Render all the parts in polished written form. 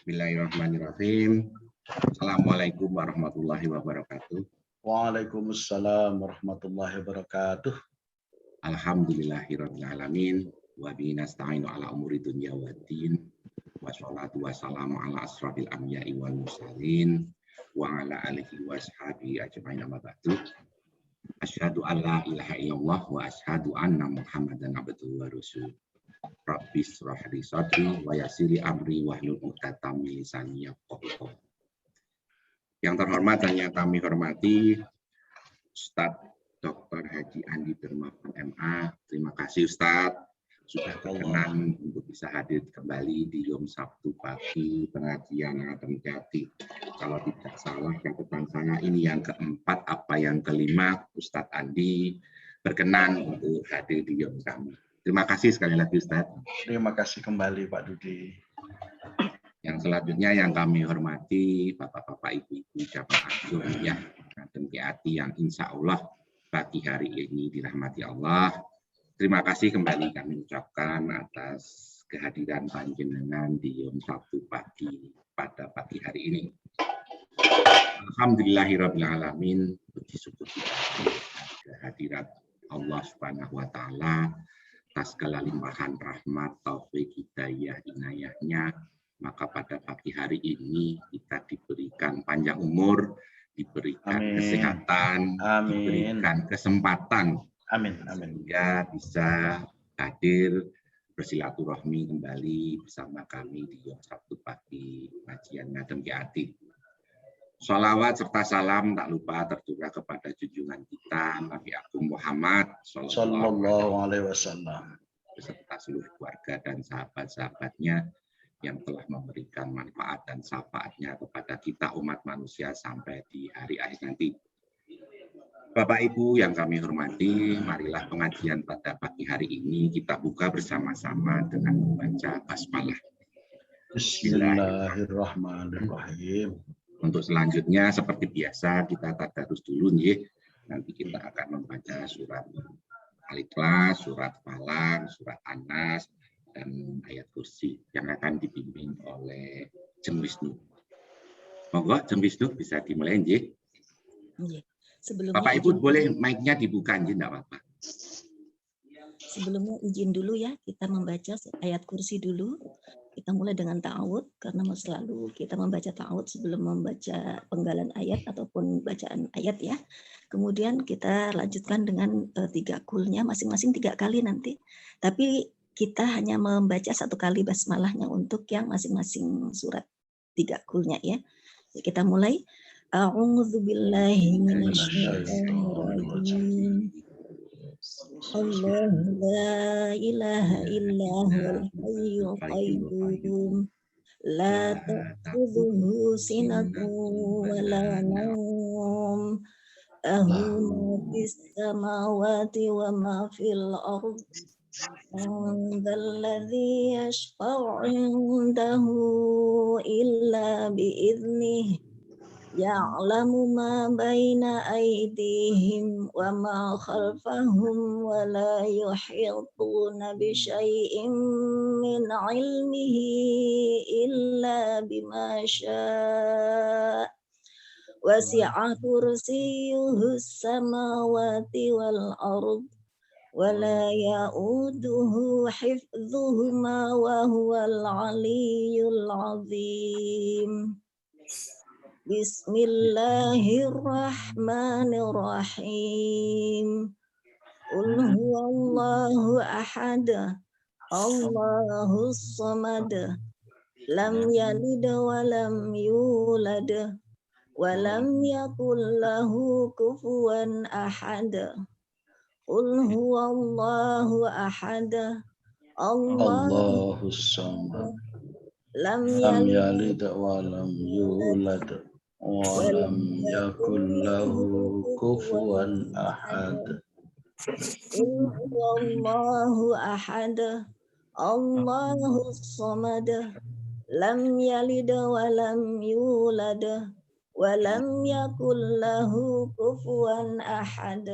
Bismillahirrahmanirrahim. Assalamualaikum warahmatullahi wabarakatuh. Waalaikumsalam warahmatullahi wabarakatuh. Alhamdulillahirabbil alamin wa bihi nasta'inu ala umuri dunya waddin. Wassalatu wassalamu ala asrofil anbiya'i wal mursalin wa ala alihi wa ashabihi ajma'in amma ba'du. Asyhadu an la ilaha illallah wa asyhadu anna Muhammadan abduhu wa rasuluh. Rabbi shrah li sadri wa yassir li amri wahlul 'uqdatam min lisani yafqahu qawli. Yang terhormat dan yang kami hormati Ustadz Dr. Haji Andi Dermawan MA. Terima kasih Ustadz sudah berkenan untuk bisa hadir kembali di Yom Sabtu pagi pengajian Adem Jati. Kalau tidak salah catatan saya ini yang keempat apa yang kelima, Ustadz Andi berkenan untuk hadir di Yom kami. Terima kasih sekali lagi Ustadz. Terima kasih kembali Pak Dudi. Yang selanjutnya yang kami hormati Bapak-Bapak Ibu-Ibu jamaah Jumiyah Adem Jati yang insya Allah pagi hari ini dirahmati Allah. Terima kasih kembali kami ucapkan atas kehadiran panjenengan di Yom Sabtu pagi pada pagi hari ini. Alhamdulillahirabbil alamin, puji syukur kita kehadirat Allah Subhanahu wa taala atas segala limpahan rahmat, taufik, hidayah, inayahnya. Maka pada pagi hari ini kita diberikan panjang umur, diberikan kesehatan, diberikan kesempatan, sehingga bisa hadir bersilaturahmi kembali bersama kami di Yom Sabtu pagi pengajian Adem Jati. Sholawat serta salam tak lupa tercurah kepada junjungan kita Nabi Agung Muhammad Sallallahu Alaihi Wasallam beserta seluruh keluarga dan sahabat-sahabatnya yang telah memberikan manfaat dan syafaatnya kepada kita umat manusia sampai di hari akhir nanti. Bapak Ibu yang kami hormati, marilah pengajian pada pagi hari ini kita buka bersama-sama dengan membaca basmalah. Bismillahirrahmanirrahim. Untuk selanjutnya seperti biasa kita tadarus dulu nih. Nanti kita akan membaca surat Al-Ikhlas, surat Falaq, surat An-Nas, dan ayat kursi yang akan dibimbing oleh Jeng Wisnu. Monggo Jeng Wisnu bisa dimulai nggih. Bapak Ibu boleh mic-nya dibuka nggih enggak apa-apa. Sebelumnya izin dulu ya, kita membaca ayat kursi dulu. Kita mulai dengan ta'awud, karena selalu kita membaca ta'awud sebelum membaca penggalan ayat ataupun bacaan ayat ya. Kemudian kita lanjutkan dengan 3 kulnya, masing-masing 3 kali nanti. Tapi kita hanya membaca 1 kali basmalahnya untuk yang masing-masing surat 3 kulnya ya. Jadi kita mulai. A'udzubillahi minasyaitonirrajim. Allah la ilaha illa huwal hayyul qayyum la ta'khudhuhu sinatun wa la nawm lahu ma fis samawati wa ma fil ardh dzalladzi yashfa'u 'indahu illa bi'idhnihi ya'lamu ma baina aydihim wa ma khalfahum wa la yuhituna bi syai'in min 'ilmihi illa bima syaa' wasi'a kursiyyuhu samawati wal ardh wa la ya'uduhu hifdhuhuma wa huwal 'aliyyul 'azim. Bismillahirrahmanirrahim. Qul huwallahu ahad. Allahus samad. Lam yalid wa lam yulad wa lam yakul lahu kufuwan ahad. Qul huwallahu ahad. Allahus samad. Lam yalid wa lam yulad. Walam yakul lahu kufuwan ahad. Allahu ahad. Allahus samad. Lam yalid wa lam yulad wa lam yakul lahu kufuwan ahad.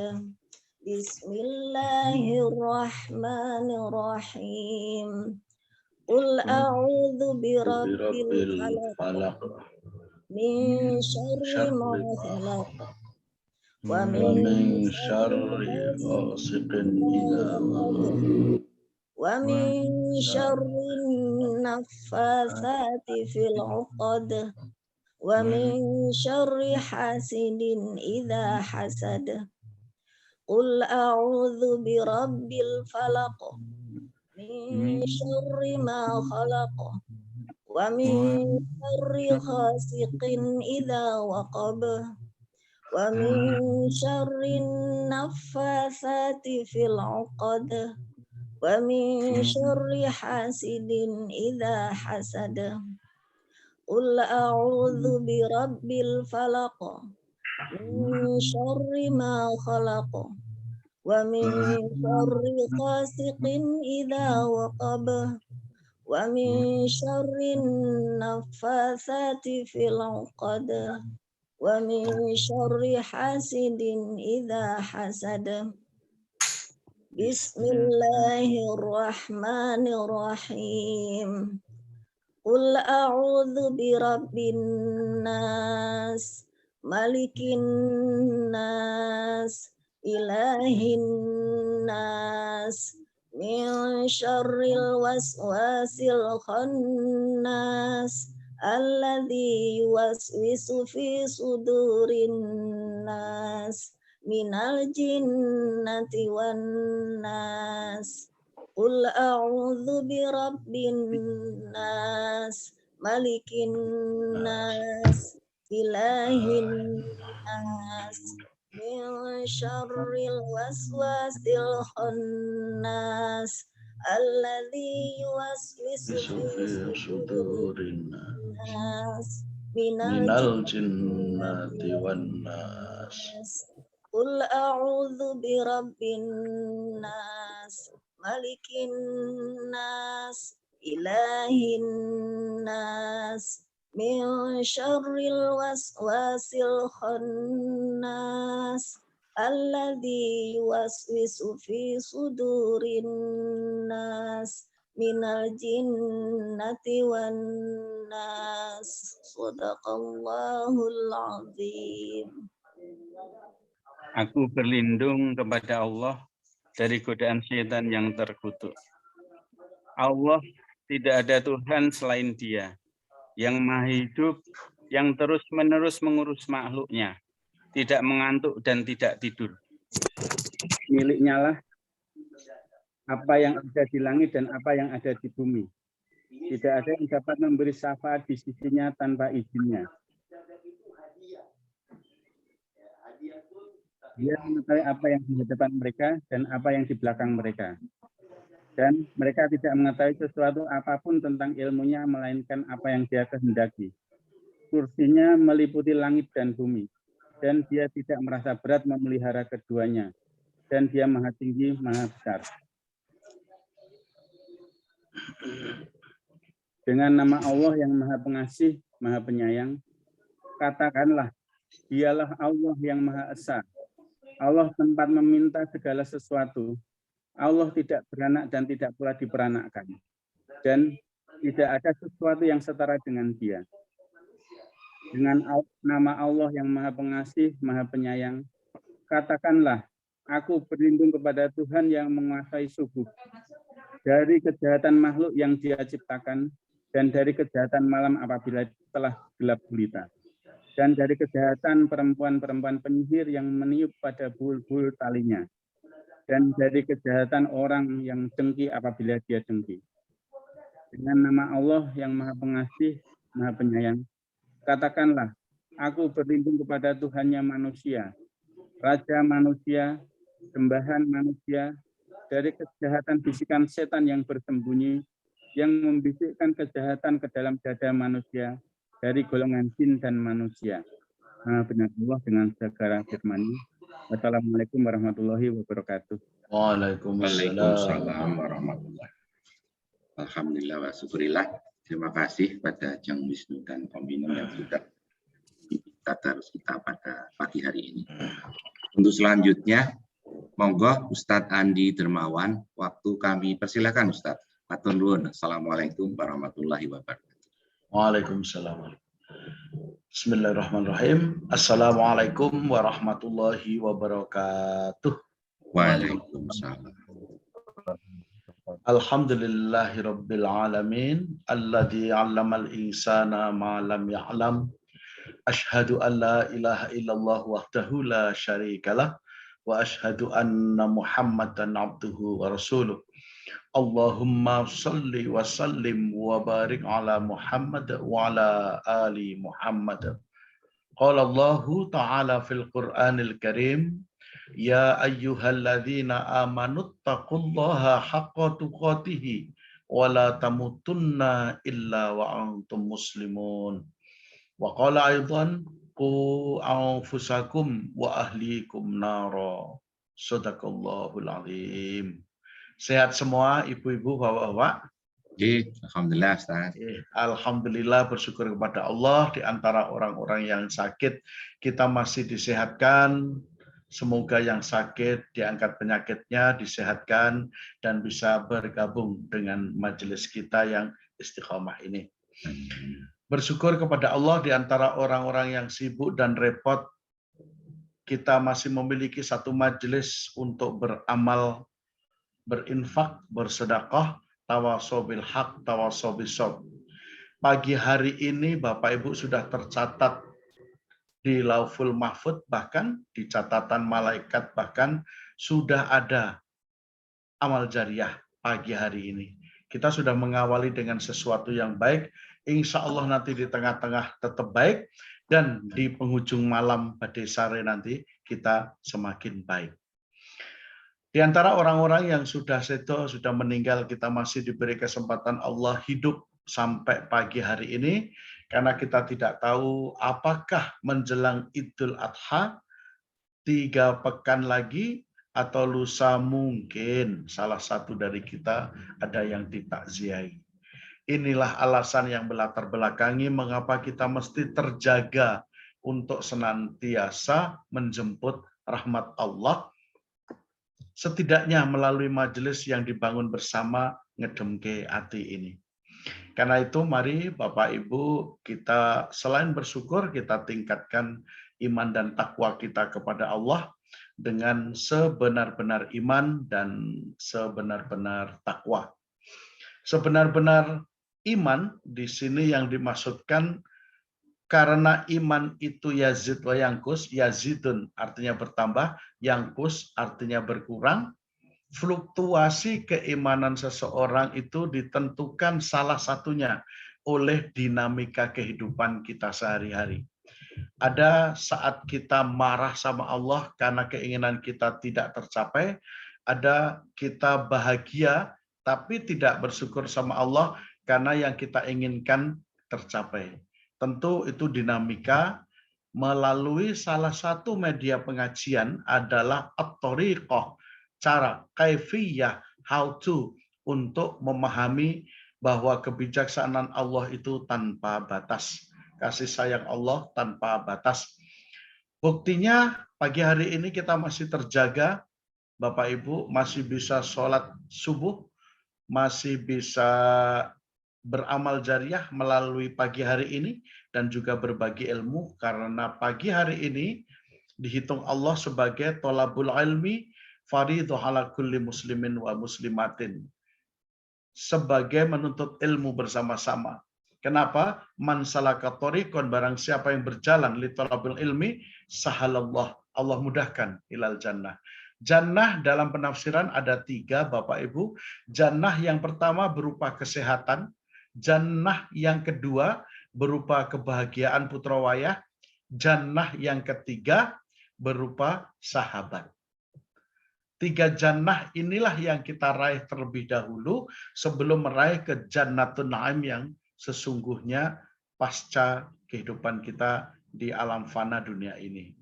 Bismillahirrahmanirrahim. Qul a'udzu birabbil Birabbil falaq falaq min syarri ma syarri ma khalaq khalaq wa wa min min syarri syarri ghasiqin idza waqab wa wa min min syarri naffatsati fil 'uqad wa min syarri hasidin idza hasad. Qul a'udzu birabbil falaq min syarri ma khalaq wa min syarri ghasiqin idza waqab wa min syarri naffatsati fil 'uqad wa min syarri hasidin idza hasad. Qul a'udzu birabbil falaq min syarri ma khalaq wa min syarri ghasiqin idza waqab wa min syarri naffatsati fil 'uqad wa min syarri hasidin idza hasad. Bismillahirrahmanirrahim. Qul a'udzu birabbin nas, malikin nas, ilahin nas, min syarril waswasil khannas, alladzi yuwaswisu fi sudurin nas, minal jinnati wan nas. Qul a'udzu birabbin nas, malikin nas, ilahin nas, min syarril waswasil khannas, alladzi yuwaswisu fi sudurin nas, minal jinnati wan nas. Qul a'udzu birabbin nas, malikin nas, ilahin nas, min syarril waswasil khannas, alladzi yuwaswisu fi sudurin nas, minal jinnati wan nas. Shadaqallahul azim. Aku berlindung kepada Allah dari godaan syaitan yang terkutuk. Allah tidak ada Tuhan selain Dia, yang maha hidup, yang terus-menerus mengurus makhluknya, tidak mengantuk dan tidak tidur. Miliknya lah apa yang ada di langit dan apa yang ada di bumi. Tidak ada yang dapat memberi syafaat di sisinya tanpa izinnya. Dia mengetahui apa yang di hadapan mereka dan apa yang di belakang mereka. Dan mereka tidak mengetahui sesuatu apapun tentang ilmunya, melainkan apa yang Dia kehendaki. Kursinya meliputi langit dan bumi, dan Dia tidak merasa berat memelihara keduanya. Dan Dia maha tinggi, maha besar. Dengan nama Allah yang maha pengasih, maha penyayang, katakanlah, Dialah Allah yang maha esa. Allah tempat meminta segala sesuatu. Allah tidak beranak dan tidak pula diperanakkan. Dan tidak ada sesuatu yang setara dengan Dia. Dengan nama Allah yang maha pengasih, maha penyayang, katakanlah, aku berlindung kepada Tuhan yang menguasai subuh, dari kejahatan makhluk yang Dia ciptakan, dan dari kejahatan malam apabila telah gelap gulita, dan dari kejahatan perempuan-perempuan penyihir yang meniup pada bul-bul talinya, dan dari kejahatan orang yang dengki apabila dia dengki. Dengan nama Allah yang maha pengasih, maha penyayang, katakanlah, aku berlindung kepada Tuhannya manusia, Raja manusia, sembahan manusia, dari kejahatan bisikan setan yang bersembunyi, yang membisikkan kejahatan ke dalam dada manusia, dari golongan jin dan manusia. Benar Allah dengan segala firman-Nya. Wassalamualaikum warahmatullahi wabarakatuh. Waalaikumsalam warahmatullahi wabarakatuh. Alhamdulillah wa syukurillah. Terima kasih pada Jang Wisnu dan Pembina yang sudah tadarus kita pada pagi hari ini. Untuk selanjutnya, monggo Ustadz Andi Dermawan, waktu kami persilakan Ustadz. Matur nuwun. Assalamualaikum warahmatullahi wabarakatuh. Waalaikumsalam. Bismillahirrahmanirrahim. Assalamualaikum warahmatullahi wabarakatuh. Waalaikumsalam. Alhamdulillahirabbil alamin alladzi 'allamal insana ma lam ya'lam. Asyhadu an la ilaha illallah wahdahu la syarikalah wa asyhadu anna Muhammadan abduhu wa rasuluh. Allahumma salli wa sallim wa barik ala Muhammad wa ala ali Muhammad. Qala Allahu ta'ala fil Qur'anil Karim, ya ayyuhalladzina amanu taqullaha haqqa tuqatih wa la tamutunna illa wa antum muslimun. Wa qala aidan qu anfusakum wa ahlikum nara. Shadaqallahul azim. Sehat semua ibu-ibu, bapak-bapak? Alhamdulillah, Ustaz. Alhamdulillah, bersyukur kepada Allah di antara orang-orang yang sakit kita masih disehatkan. Semoga yang sakit diangkat penyakitnya, disehatkan dan bisa bergabung dengan majelis kita yang istiqomah ini. Bersyukur kepada Allah di antara orang-orang yang sibuk dan repot, kita masih memiliki satu majelis untuk beramal, berinfak, bersedekah, tawasau bil haq, tawasau bis sabr. Pagi hari ini Bapak Ibu sudah tercatat di Lauful Mahfud, bahkan di catatan malaikat, bahkan sudah ada amal jariah pagi hari ini. Kita sudah mengawali dengan sesuatu yang baik, insya Allah nanti di tengah-tengah tetap baik, dan di penghujung malam badai sare nanti kita semakin baik. Di antara orang-orang yang sudah sedo, sudah meninggal, kita masih diberi kesempatan Allah hidup sampai pagi hari ini, karena kita tidak tahu apakah menjelang Idul Adha 3 pekan lagi atau lusa mungkin salah satu dari kita ada yang ditakziahi. Inilah alasan yang melatar belakangi mengapa kita mesti terjaga untuk senantiasa menjemput rahmat Allah, setidaknya melalui majelis yang dibangun bersama ngedemke ati ini. Karena itu mari Bapak Ibu, kita selain bersyukur, kita tingkatkan iman dan takwa kita kepada Allah dengan sebenar-benar iman dan sebenar-benar takwa. Sebenar-benar iman di sini yang dimaksudkan, karena iman itu yazid wa yangkus, yazidun artinya bertambah, yangkus artinya berkurang. Fluktuasi keimanan seseorang itu ditentukan salah satunya oleh dinamika kehidupan kita sehari-hari. Ada saat kita marah sama Allah karena keinginan kita tidak tercapai, ada kita bahagia tapi tidak bersyukur sama Allah karena yang kita inginkan tercapai. Tentu itu dinamika. Melalui salah satu media pengajian adalah at-thariqah, cara, kaifiyah, how to, untuk memahami bahwa kebijaksanaan Allah itu tanpa batas. Kasih sayang Allah tanpa batas. Buktinya pagi hari ini kita masih terjaga, Bapak Ibu, masih bisa sholat subuh, masih bisa beramal jariah melalui pagi hari ini, dan juga berbagi ilmu, karena pagi hari ini dihitung Allah sebagai tolabul ilmi fardhu ala kulli muslimin wa muslimatin, sebagai menuntut ilmu bersama-sama. Kenapa? Man salaka thariqan, barang siapa yang berjalan li tolabul ilmi, sahalallah, Allah mudahkan ilal jannah. Jannah dalam penafsiran ada 3, Bapak Ibu. Jannah yang pertama berupa kesehatan, jannah yang kedua berupa kebahagiaan putra wayah, jannah yang ketiga berupa sahabat. 3 jannah inilah yang kita raih terlebih dahulu sebelum meraih ke Jannatun Naim yang sesungguhnya pasca kehidupan kita di alam fana dunia ini.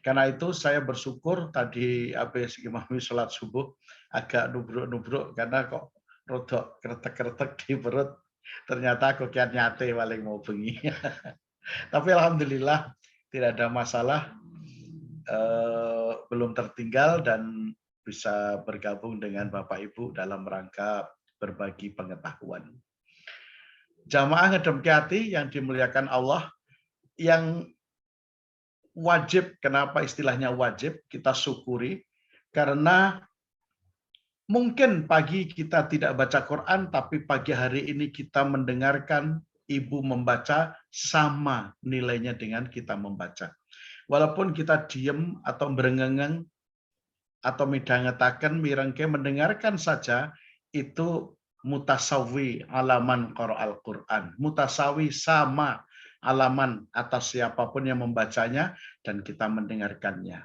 Karena itu saya bersyukur tadi habis imami sholat subuh agak nubruk-nubruk karena kok rodok kretek-kretek di perut. Ternyata aku kian nyate paling mau bengi. Tapi alhamdulillah tidak ada masalah, belum tertinggal dan bisa bergabung dengan Bapak Ibu dalam rangka berbagi pengetahuan. Jamaah ngedemke hati yang dimuliakan Allah, yang wajib, kenapa istilahnya wajib, kita syukuri, karena mungkin pagi kita tidak baca Quran, tapi pagi hari ini kita mendengarkan ibu membaca, sama nilainya dengan kita membaca. Walaupun kita diem atau berengengeng, atau midhangetaken mirengke mendengarkan saja, itu mutasawi alaman qara'al Quran. Mutasawi sama alaman atas siapapun yang membacanya dan kita mendengarkannya.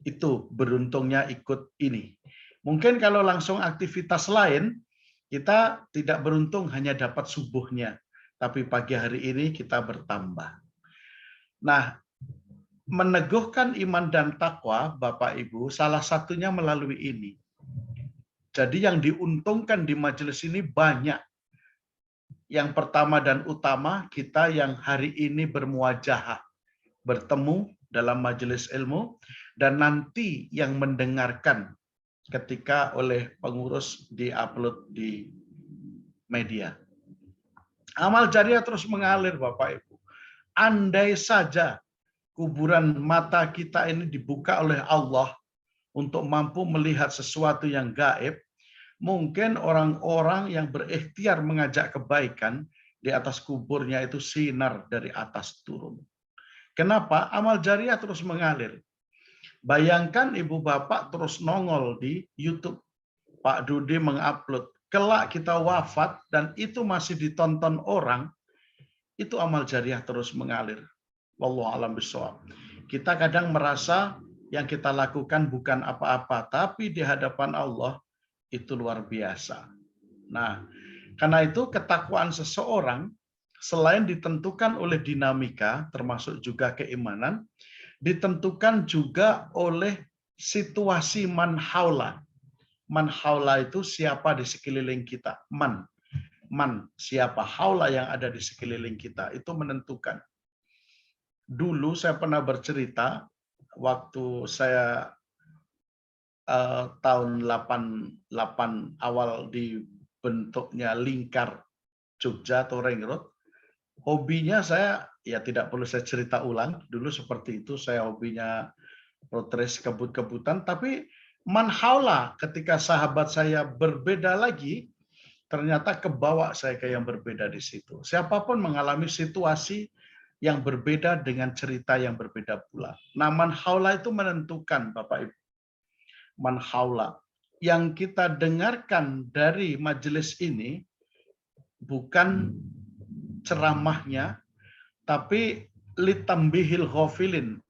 Itu beruntungnya ikut ini. Mungkin kalau langsung aktivitas lain, kita tidak beruntung hanya dapat subuhnya. Tapi pagi hari ini kita bertambah. Nah, meneguhkan iman dan takwa, Bapak Ibu, salah satunya melalui ini. Jadi yang diuntungkan di majelis ini banyak. Yang pertama dan utama, kita yang hari ini bermuajahah, bertemu dalam majelis ilmu, dan nanti yang mendengarkan ketika oleh pengurus diupload di media. Amal jariah terus mengalir, Bapak Ibu. Andai saja kuburan mata kita ini dibuka oleh Allah untuk mampu melihat sesuatu yang gaib, mungkin orang-orang yang berikhtiar mengajak kebaikan di atas kuburnya itu sinar dari atas turun. Kenapa? Amal jariah terus mengalir. Bayangkan ibu bapak terus nongol di YouTube. Pak Dudi mengupload. Kelak kita wafat dan itu masih ditonton orang, itu amal jariah terus mengalir. Wallahu a'lam bishawab. Kita kadang merasa yang kita lakukan bukan apa-apa, tapi di hadapan Allah itu luar biasa. Nah, karena itu ketakwaan seseorang selain ditentukan oleh dinamika, termasuk juga keimanan, ditentukan juga oleh situasi man haula. Man haula itu siapa di sekeliling kita. Man, siapa, haula yang ada di sekeliling kita. Itu menentukan. Dulu saya pernah bercerita, waktu saya tahun 88 awal dibentuknya Lingkar Jogja atau Ring Road, hobinya saya, ya tidak perlu saya cerita ulang, dulu seperti itu, saya hobinya road race kebut-kebutan, tapi manhaula ketika sahabat saya berbeda lagi, ternyata kebawa saya ke yang berbeda di situ. Siapapun mengalami situasi yang berbeda dengan cerita yang berbeda pula. Nah, manhaula itu menentukan, Bapak Ibu. Manhaula yang kita dengarkan dari majelis ini bukan ceramahnya, tapi litambihil ghafilin.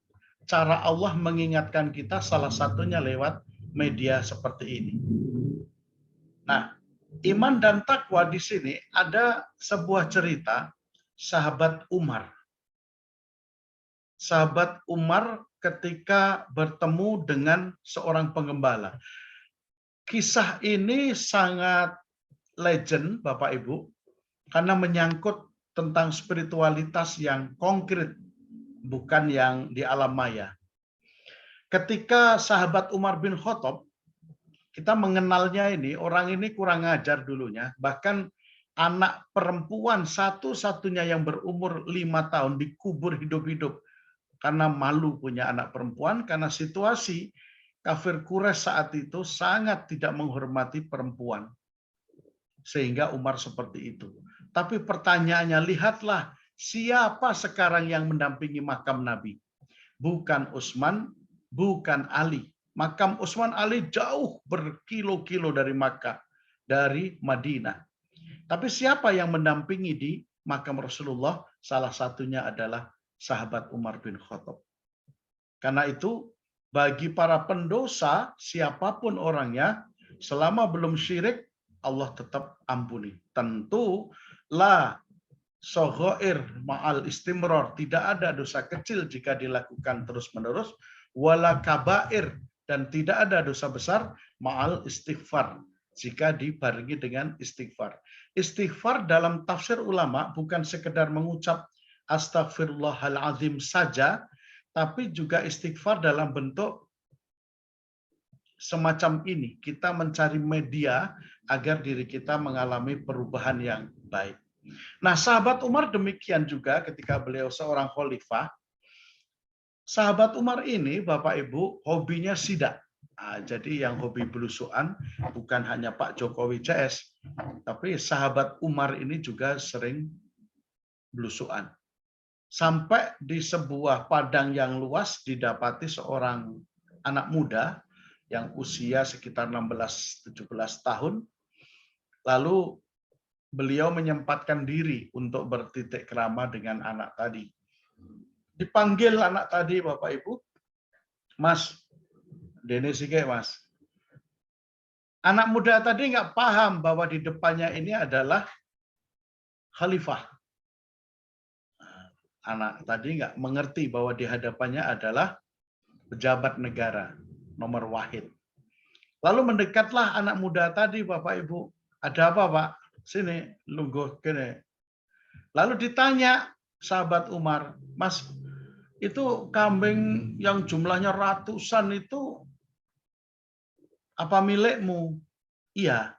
Cara Allah mengingatkan kita salah satunya lewat media seperti ini. Nah, iman dan takwa di sini ada sebuah cerita sahabat Umar. Sahabat Umar ketika bertemu dengan seorang penggembala. Kisah ini sangat legend, Bapak Ibu, karena menyangkut tentang spiritualitas yang konkret, bukan yang di alam maya. Ketika sahabat Umar bin Khattab, kita mengenalnya ini, orang ini kurang ajar dulunya, bahkan anak perempuan satu-satunya yang berumur 5 tahun dikubur hidup-hidup, karena malu punya anak perempuan, karena situasi kafir Quraisy saat itu sangat tidak menghormati perempuan. Sehingga Umar seperti itu. Tapi pertanyaannya, lihatlah siapa sekarang yang mendampingi makam Nabi. Bukan Utsman, bukan Ali. Makam Utsman Ali jauh berkilo-kilo dari Makkah, dari Madinah. Tapi siapa yang mendampingi di makam Rasulullah? Salah satunya adalah sahabat Umar bin Khattab. Karena itu, bagi para pendosa, siapapun orangnya, selama belum syirik, Allah tetap ampuni. Tentu, la soghair ma'al istimror. Tidak ada dosa kecil jika dilakukan terus-menerus. Wala kabair. Dan tidak ada dosa besar ma'al istighfar. Jika dibarengi dengan istighfar. Istighfar dalam tafsir ulama bukan sekedar mengucap Astagfirullahaladzim saja, tapi juga istighfar dalam bentuk semacam ini, kita mencari media agar diri kita mengalami perubahan yang baik. Nah, sahabat Umar demikian juga ketika beliau seorang khalifah. Sahabat Umar ini, Bapak Ibu, hobinya sidak. Nah, jadi yang hobi belusuan bukan hanya Pak Jokowi CS, tapi sahabat Umar ini juga sering belusuan. Sampai di sebuah padang yang luas didapati seorang anak muda yang usia sekitar 16-17 tahun. Lalu beliau menyempatkan diri untuk bertitik krama dengan anak tadi. Dipanggil anak tadi, Bapak Ibu, Mas, Dene Sike, Mas. Anak muda tadi nggak paham bahwa di depannya ini adalah khalifah. Anak tadi nggak mengerti bahwa di hadapannya adalah pejabat negara, nomor wahid. Lalu mendekatlah anak muda tadi, Bapak Ibu. Ada apa, Pak? Sini, lungguh gini. Lalu ditanya sahabat Umar, Mas, itu kambing yang jumlahnya ratusan itu apa milikmu? Iya,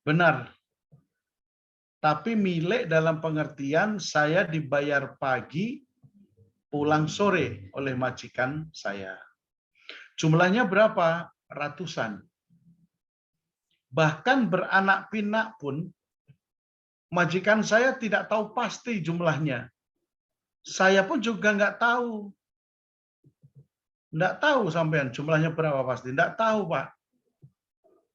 benar. Tapi milik dalam pengertian saya dibayar pagi, pulang sore oleh majikan saya. Jumlahnya berapa? Ratusan. Bahkan beranak pinak pun, majikan saya tidak tahu pasti jumlahnya. Saya pun juga nggak tahu. Nggak tahu sampean jumlahnya berapa pasti. Nggak tahu, Pak.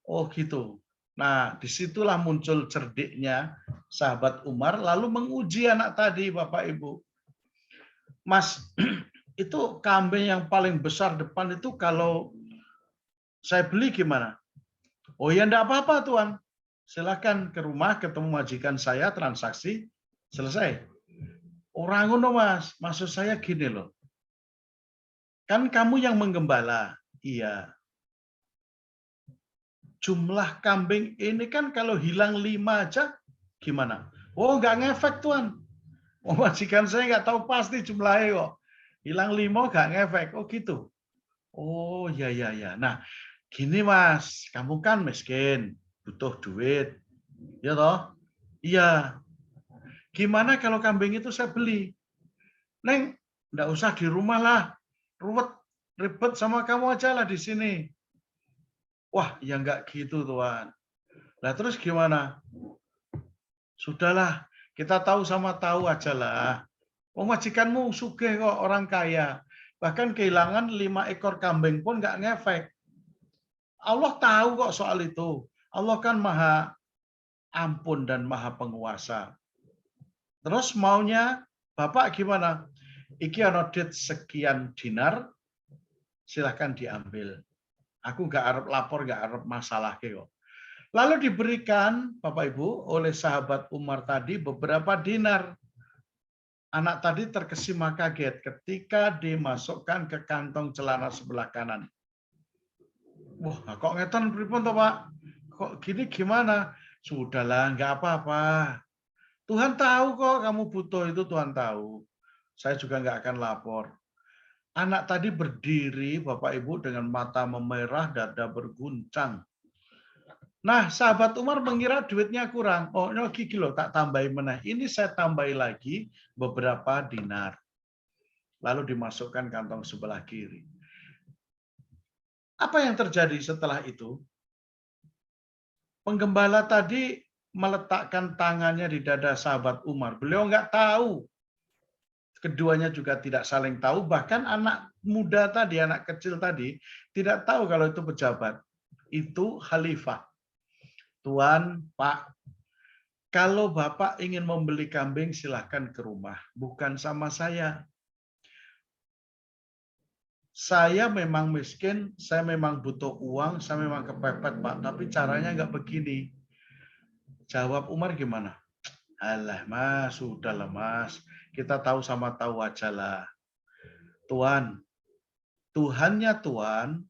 Oh gitu. Nah, disitulah muncul cerdiknya sahabat Umar, lalu menguji anak tadi, Bapak Ibu. Mas, itu kambing yang paling besar depan itu kalau saya beli gimana? Oh ya, enggak apa-apa, Tuan. Silakan ke rumah, ketemu majikan saya, transaksi, selesai. Orang ngono, Mas. Maksud saya gini loh. Kan kamu yang menggembala. Iya. Jumlah kambing ini kan kalau hilang 5 aja, gimana? Oh, enggak ngefek, Tuan. Oh, majikan saya enggak tahu pasti jumlahnya kok. Hilang 5 enggak ngefek. Oh gitu. Oh, ya, ya, ya. Nah, gini, Mas. Kamu kan miskin. Butuh duit. Ya toh? Iya. Gimana kalau kambing itu saya beli? Neng, enggak usah di rumah lah. Ribet sama kamu aja lah di sini. Wah, ya enggak gitu, Tuan. Nah, terus gimana? Sudahlah, kita tahu sama tahu aja lah. Oh, majikanmu sugih kok, orang kaya. Bahkan kehilangan 5 ekor kambing pun enggak ngefek. Allah tahu kok soal itu. Allah kan maha ampun dan maha penguasa. Terus maunya Bapak gimana? Iki ana duit sekian dinar, silahkan diambil. Aku nggak arep lapor, nggak arep masalah kok. Lalu diberikan Bapak Ibu oleh sahabat Umar tadi beberapa dinar. Anak tadi terkesima kaget ketika dimasukkan ke kantong celana sebelah kanan. Wah, kok ngeten pripun toh, Pak? Kok gini gimana? Sudahlah, nggak apa-apa. Tuhan tahu kok kamu butuh itu, Tuhan tahu. Saya juga nggak akan lapor. Anak tadi berdiri, Bapak Ibu, dengan mata memerah, dada berguncang. Nah, sahabat Umar mengira duitnya kurang. Oh, gigi loh, tak tambahin meneh. Ini saya tambahi lagi beberapa dinar. Lalu dimasukkan kantong sebelah kiri. Apa yang terjadi setelah itu? Penggembala tadi meletakkan tangannya di dada sahabat Umar. Beliau nggak tahu. Keduanya juga tidak saling tahu. Bahkan anak muda tadi, anak kecil tadi, tidak tahu kalau itu pejabat. Itu khalifah. Tuan, Pak, kalau Bapak ingin membeli kambing, silahkan ke rumah. Bukan sama saya. Saya memang miskin, saya memang butuh uang, saya memang kepepet, Pak. Tapi caranya nggak begini. Jawab Umar gimana? Alah, Mas, sudahlah, Mas. Kita tahu sama tahu aja lah. Tuan, Tuhannya Tuan,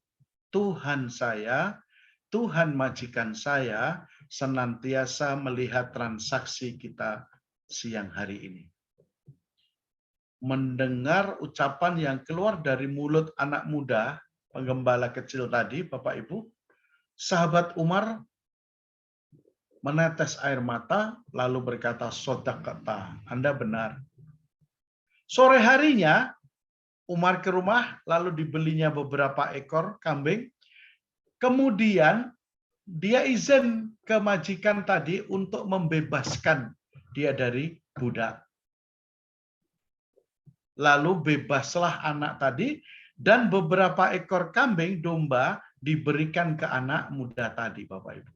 Tuhan saya, Tuhan majikan saya, senantiasa melihat transaksi kita siang hari ini. Mendengar ucapan yang keluar dari mulut anak muda penggembala kecil tadi, Bapak Ibu, sahabat Umar menetes air mata lalu berkata, "Sodaqata, Anda benar." Sore harinya Umar ke rumah lalu dibelinya beberapa ekor kambing. Kemudian dia izin ke majikan tadi untuk membebaskan dia dari budak. Lalu bebaslah anak tadi dan beberapa ekor kambing domba diberikan ke anak muda tadi, Bapak Ibu.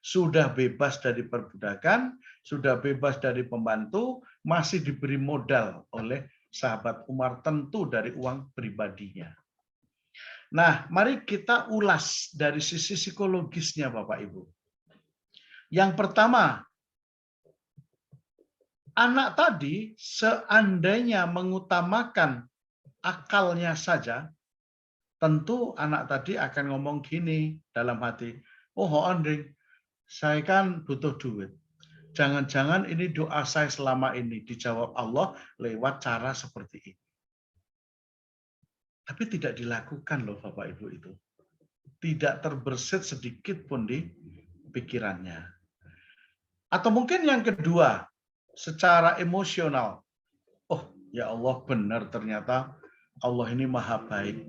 Sudah bebas dari perbudakan, sudah bebas dari pembantu, masih diberi modal oleh sahabat Umar, tentu dari uang pribadinya. Nah, mari kita ulas dari sisi psikologisnya, Bapak Ibu. Yang pertama, anak tadi seandainya mengutamakan akalnya saja, tentu anak tadi akan ngomong gini dalam hati, "Oh, Andring, saya kan butuh duit. Jangan-jangan ini doa saya selama ini dijawab Allah lewat cara seperti ini." Tapi tidak dilakukan loh Bapak Ibu itu. Tidak terbersit sedikit pun di pikirannya. Atau mungkin yang kedua, secara emosional. Oh, ya Allah, benar ternyata Allah ini maha baik.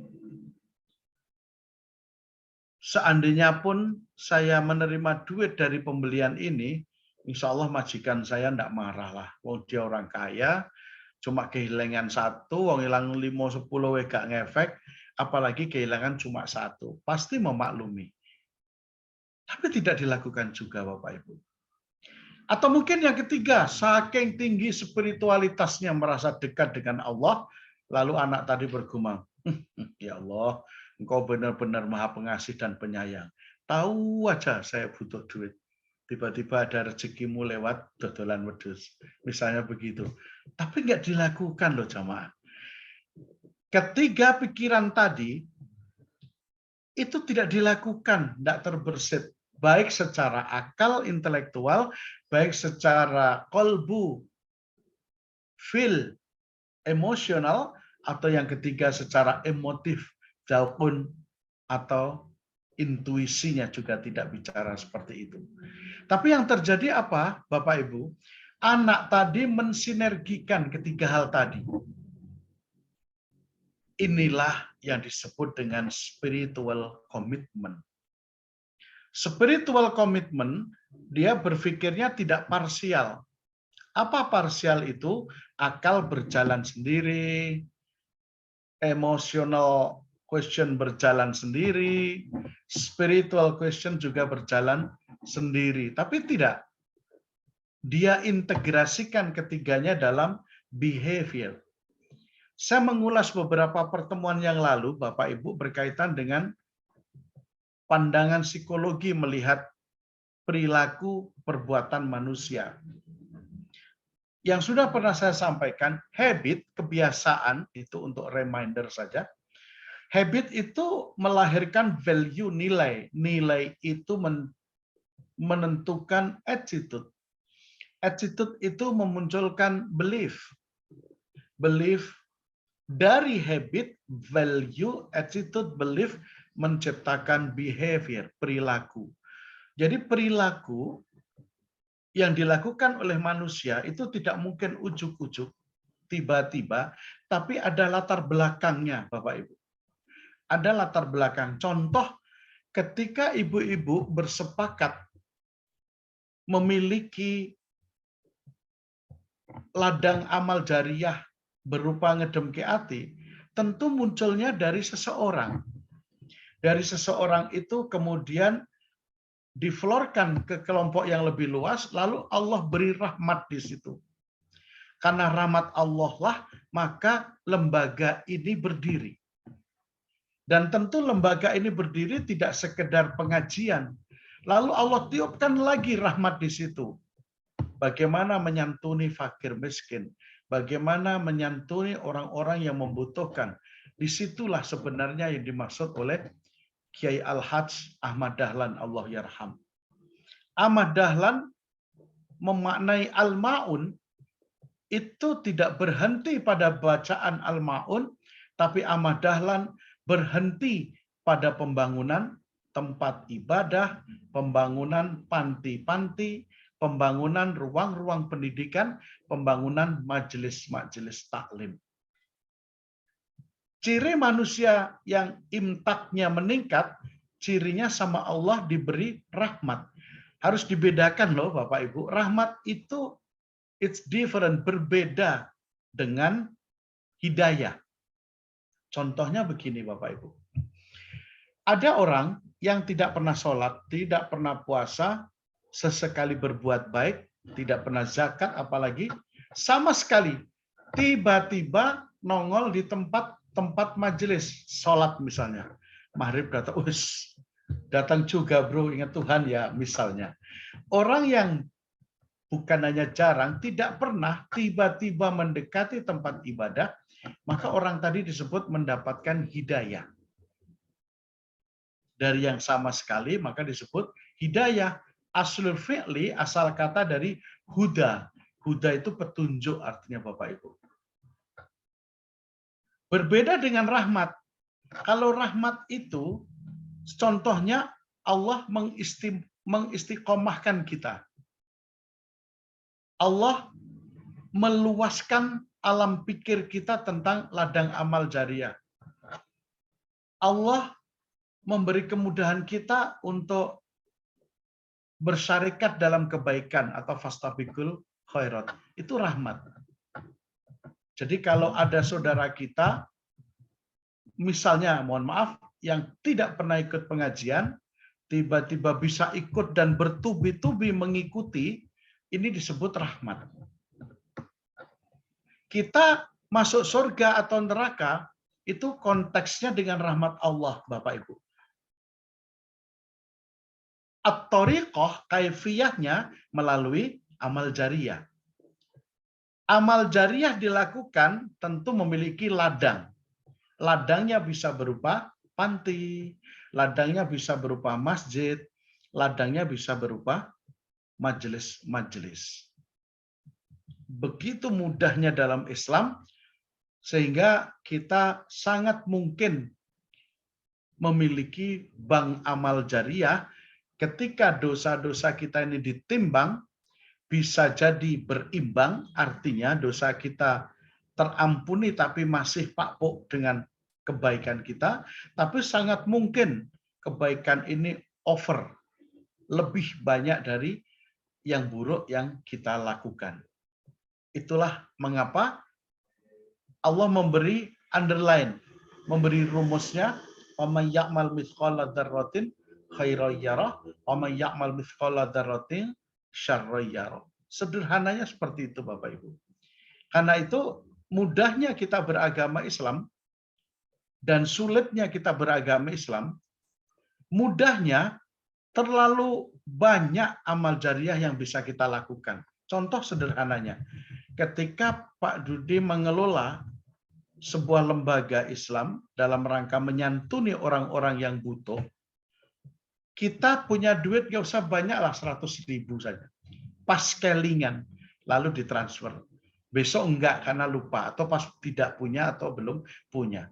Seandainya pun saya menerima duit dari pembelian ini, insya Allah majikan saya tidak marah lah. Wong dia orang kaya, cuma kehilangan satu, wong hilang 5-10 gak ngefek, apalagi kehilangan cuma satu. Pasti memaklumi. Tapi tidak dilakukan juga Bapak Ibu. Atau mungkin yang ketiga, saking tinggi spiritualitasnya merasa dekat dengan Allah, lalu anak tadi bergumam, "Ya Allah, Engkau benar-benar maha pengasih dan penyayang. Tahu aja saya butuh duit. Tiba-tiba ada rezekimu lewat dodolan wedhus." Misalnya begitu. Tapi nggak dilakukan loh jamaah. Ketiga pikiran tadi, itu tidak dilakukan, tidak terbersit. Baik secara akal, intelektual, baik secara kolbu, feel, emosional, atau yang ketiga secara emotif, jaupun atau intuisinya juga tidak bicara seperti itu. Tapi yang terjadi apa, Bapak Ibu? Anak tadi mensinergikan ketiga hal tadi. Inilah yang disebut dengan spiritual commitment. Spiritual commitment, dia berpikirnya tidak parsial. Apa parsial itu? Akal berjalan sendiri, emotional question berjalan sendiri, spiritual question juga berjalan sendiri. Tapi tidak. Dia integrasikan ketiganya dalam behavior. Saya mengulas beberapa pertemuan yang lalu, Bapak Ibu, berkaitan dengan pandangan psikologi melihat perilaku perbuatan manusia. Yang sudah pernah saya sampaikan, habit, kebiasaan, itu untuk reminder saja. Habit itu melahirkan value, nilai. Nilai itu menentukan attitude. Attitude itu memunculkan belief. Belief dari habit, value, attitude, belief menciptakan behavior, perilaku. Jadi perilaku yang dilakukan oleh manusia itu tidak mungkin ujuk-ujuk, tiba-tiba, tapi ada latar belakangnya, Bapak Ibu. Ada latar belakang. Contoh, ketika ibu-ibu bersepakat memiliki ladang amal jariyah berupa ngedemke ati, tentu munculnya dari seseorang. Dari seseorang itu kemudian diflorkan ke kelompok yang lebih luas, lalu Allah beri rahmat di situ. Karena rahmat Allah lah, maka lembaga ini berdiri. Dan tentu lembaga ini berdiri tidak sekedar pengajian. Lalu Allah tiupkan lagi rahmat di situ. Bagaimana menyantuni fakir miskin. Bagaimana menyantuni orang-orang yang membutuhkan. Disitulah sebenarnya yang dimaksud oleh Kiai Al-Hajj Ahmad Dahlan, Allah yarham. Ahmad Dahlan memaknai Al-Ma'un itu tidak berhenti pada bacaan Al-Ma'un, tapi Ahmad Dahlan berhenti pada pembangunan tempat ibadah, pembangunan panti-panti, pembangunan ruang-ruang pendidikan, pembangunan majelis-majelis taklim. Ciri manusia yang imtaknya meningkat, cirinya sama Allah diberi rahmat. Harus dibedakan loh Bapak Ibu. Rahmat itu it's different, berbeda dengan hidayah. Contohnya begini Bapak Ibu. Ada orang yang tidak pernah sholat, tidak pernah puasa, sesekali berbuat baik, tidak pernah zakat apalagi, sama sekali tiba-tiba nongol di tempat majelis sholat misalnya. Maghrib datang juga bro, ingat Tuhan ya misalnya. Orang yang bukan hanya jarang, tidak pernah tiba-tiba mendekati tempat ibadah, maka orang tadi disebut mendapatkan hidayah. Dari yang sama sekali, maka disebut hidayah. Aslul fi'li, asal kata dari huda. Huda itu petunjuk artinya Bapak Ibu. Berbeda dengan rahmat. Kalau rahmat itu, contohnya Allah mengistiqomahkan kita. Allah meluaskan alam pikir kita tentang ladang amal jariah. Allah memberi kemudahan kita untuk bersyarikat dalam kebaikan atau fastabiqul khairat. Itu rahmat. Jadi kalau ada saudara kita, misalnya mohon maaf, yang tidak pernah ikut pengajian, tiba-tiba bisa ikut dan bertubi-tubi mengikuti, ini disebut rahmat. Kita masuk surga atau neraka, itu konteksnya dengan rahmat Allah, Bapak Ibu. At-thoriqah, kaifiyahnya melalui amal jariyah. Amal jariyah dilakukan tentu memiliki ladang. Ladangnya bisa berupa panti, ladangnya bisa berupa masjid, ladangnya bisa berupa majelis-majelis. Begitu mudahnya dalam Islam, sehingga kita sangat mungkin memiliki bank amal jariyah. Ketika dosa-dosa kita ini ditimbang, bisa jadi berimbang, artinya dosa kita terampuni tapi masih pakpok dengan kebaikan kita, tapi sangat mungkin kebaikan ini over, lebih banyak dari yang buruk yang kita lakukan. Itulah mengapa Allah memberi underline, memberi rumusnya, "Waman ya'mal mithqala dzarratin khairan yarah, waman ya'mal mithqala dzarratin syarran yarah." Sederhananya seperti itu Bapak Ibu. Karena itu mudahnya kita beragama Islam dan sulitnya kita beragama Islam, mudahnya terlalu banyak amal jariah yang bisa kita lakukan. Contoh sederhananya, ketika Pak Dudi mengelola sebuah lembaga Islam dalam rangka menyantuni orang-orang yang butuh, kita punya duit nggak usah banyak lah, 100.000 saja. Pas kelingan, lalu ditransfer. Besok enggak karena lupa, atau pas tidak punya atau belum punya.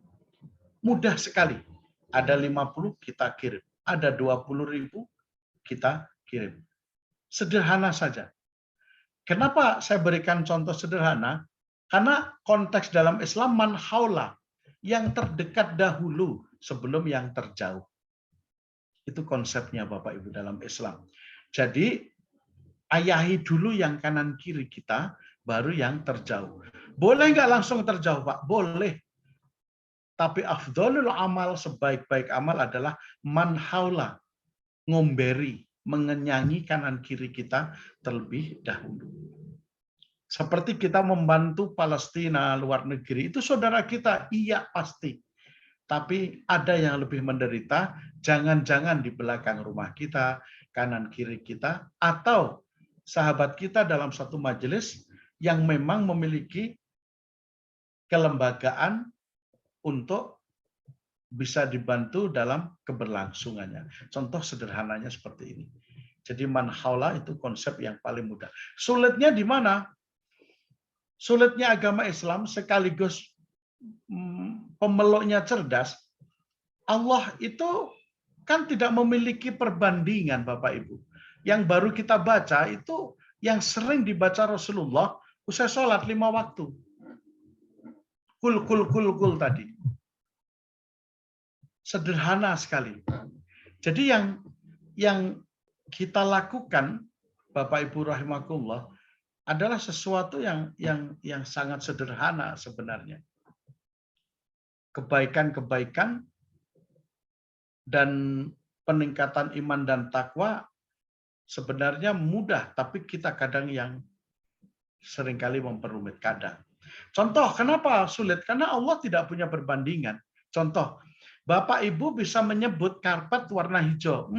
Mudah sekali. Ada 50 kita kirim. Ada 20.000 kita kirim. Sederhana saja. Kenapa saya berikan contoh sederhana? Karena konteks dalam Islam man haula, yang terdekat dahulu sebelum yang terjauh. Itu konsepnya Bapak Ibu dalam Islam. Jadi ayahi dulu yang kanan kiri kita, baru yang terjauh. Boleh nggak langsung terjauh Pak? Boleh. Tapi afdhalul amal, sebaik-baik amal adalah man haula, ngomberi, mengenyangi kanan kiri kita terlebih dahulu. Seperti kita membantu Palestina luar negeri, itu saudara kita, iya pasti. Tapi ada yang lebih menderita, jangan-jangan di belakang rumah kita, kanan kiri kita, atau sahabat kita dalam satu majelis yang memang memiliki kelembagaan untuk bisa dibantu dalam keberlangsungannya. Contoh sederhananya seperti ini. Jadi man haula itu konsep yang paling mudah. Sulitnya di mana? Sulitnya agama Islam sekaligus pemeluknya cerdas, Allah itu kan tidak memiliki perbandingan, Bapak Ibu. Yang baru kita baca itu yang sering dibaca Rasulullah usai sholat 5 waktu. Kul tadi. Sederhana sekali. Jadi yang kita lakukan, Bapak Ibu rahimakumullah, adalah sesuatu yang sangat sederhana sebenarnya. Kebaikan-kebaikan dan peningkatan iman dan takwa sebenarnya mudah, tapi kita kadang yang seringkali memperumit kadang. Contoh, kenapa sulit? Karena Allah tidak punya perbandingan. Contoh, Bapak Ibu bisa menyebut karpet warna hijau.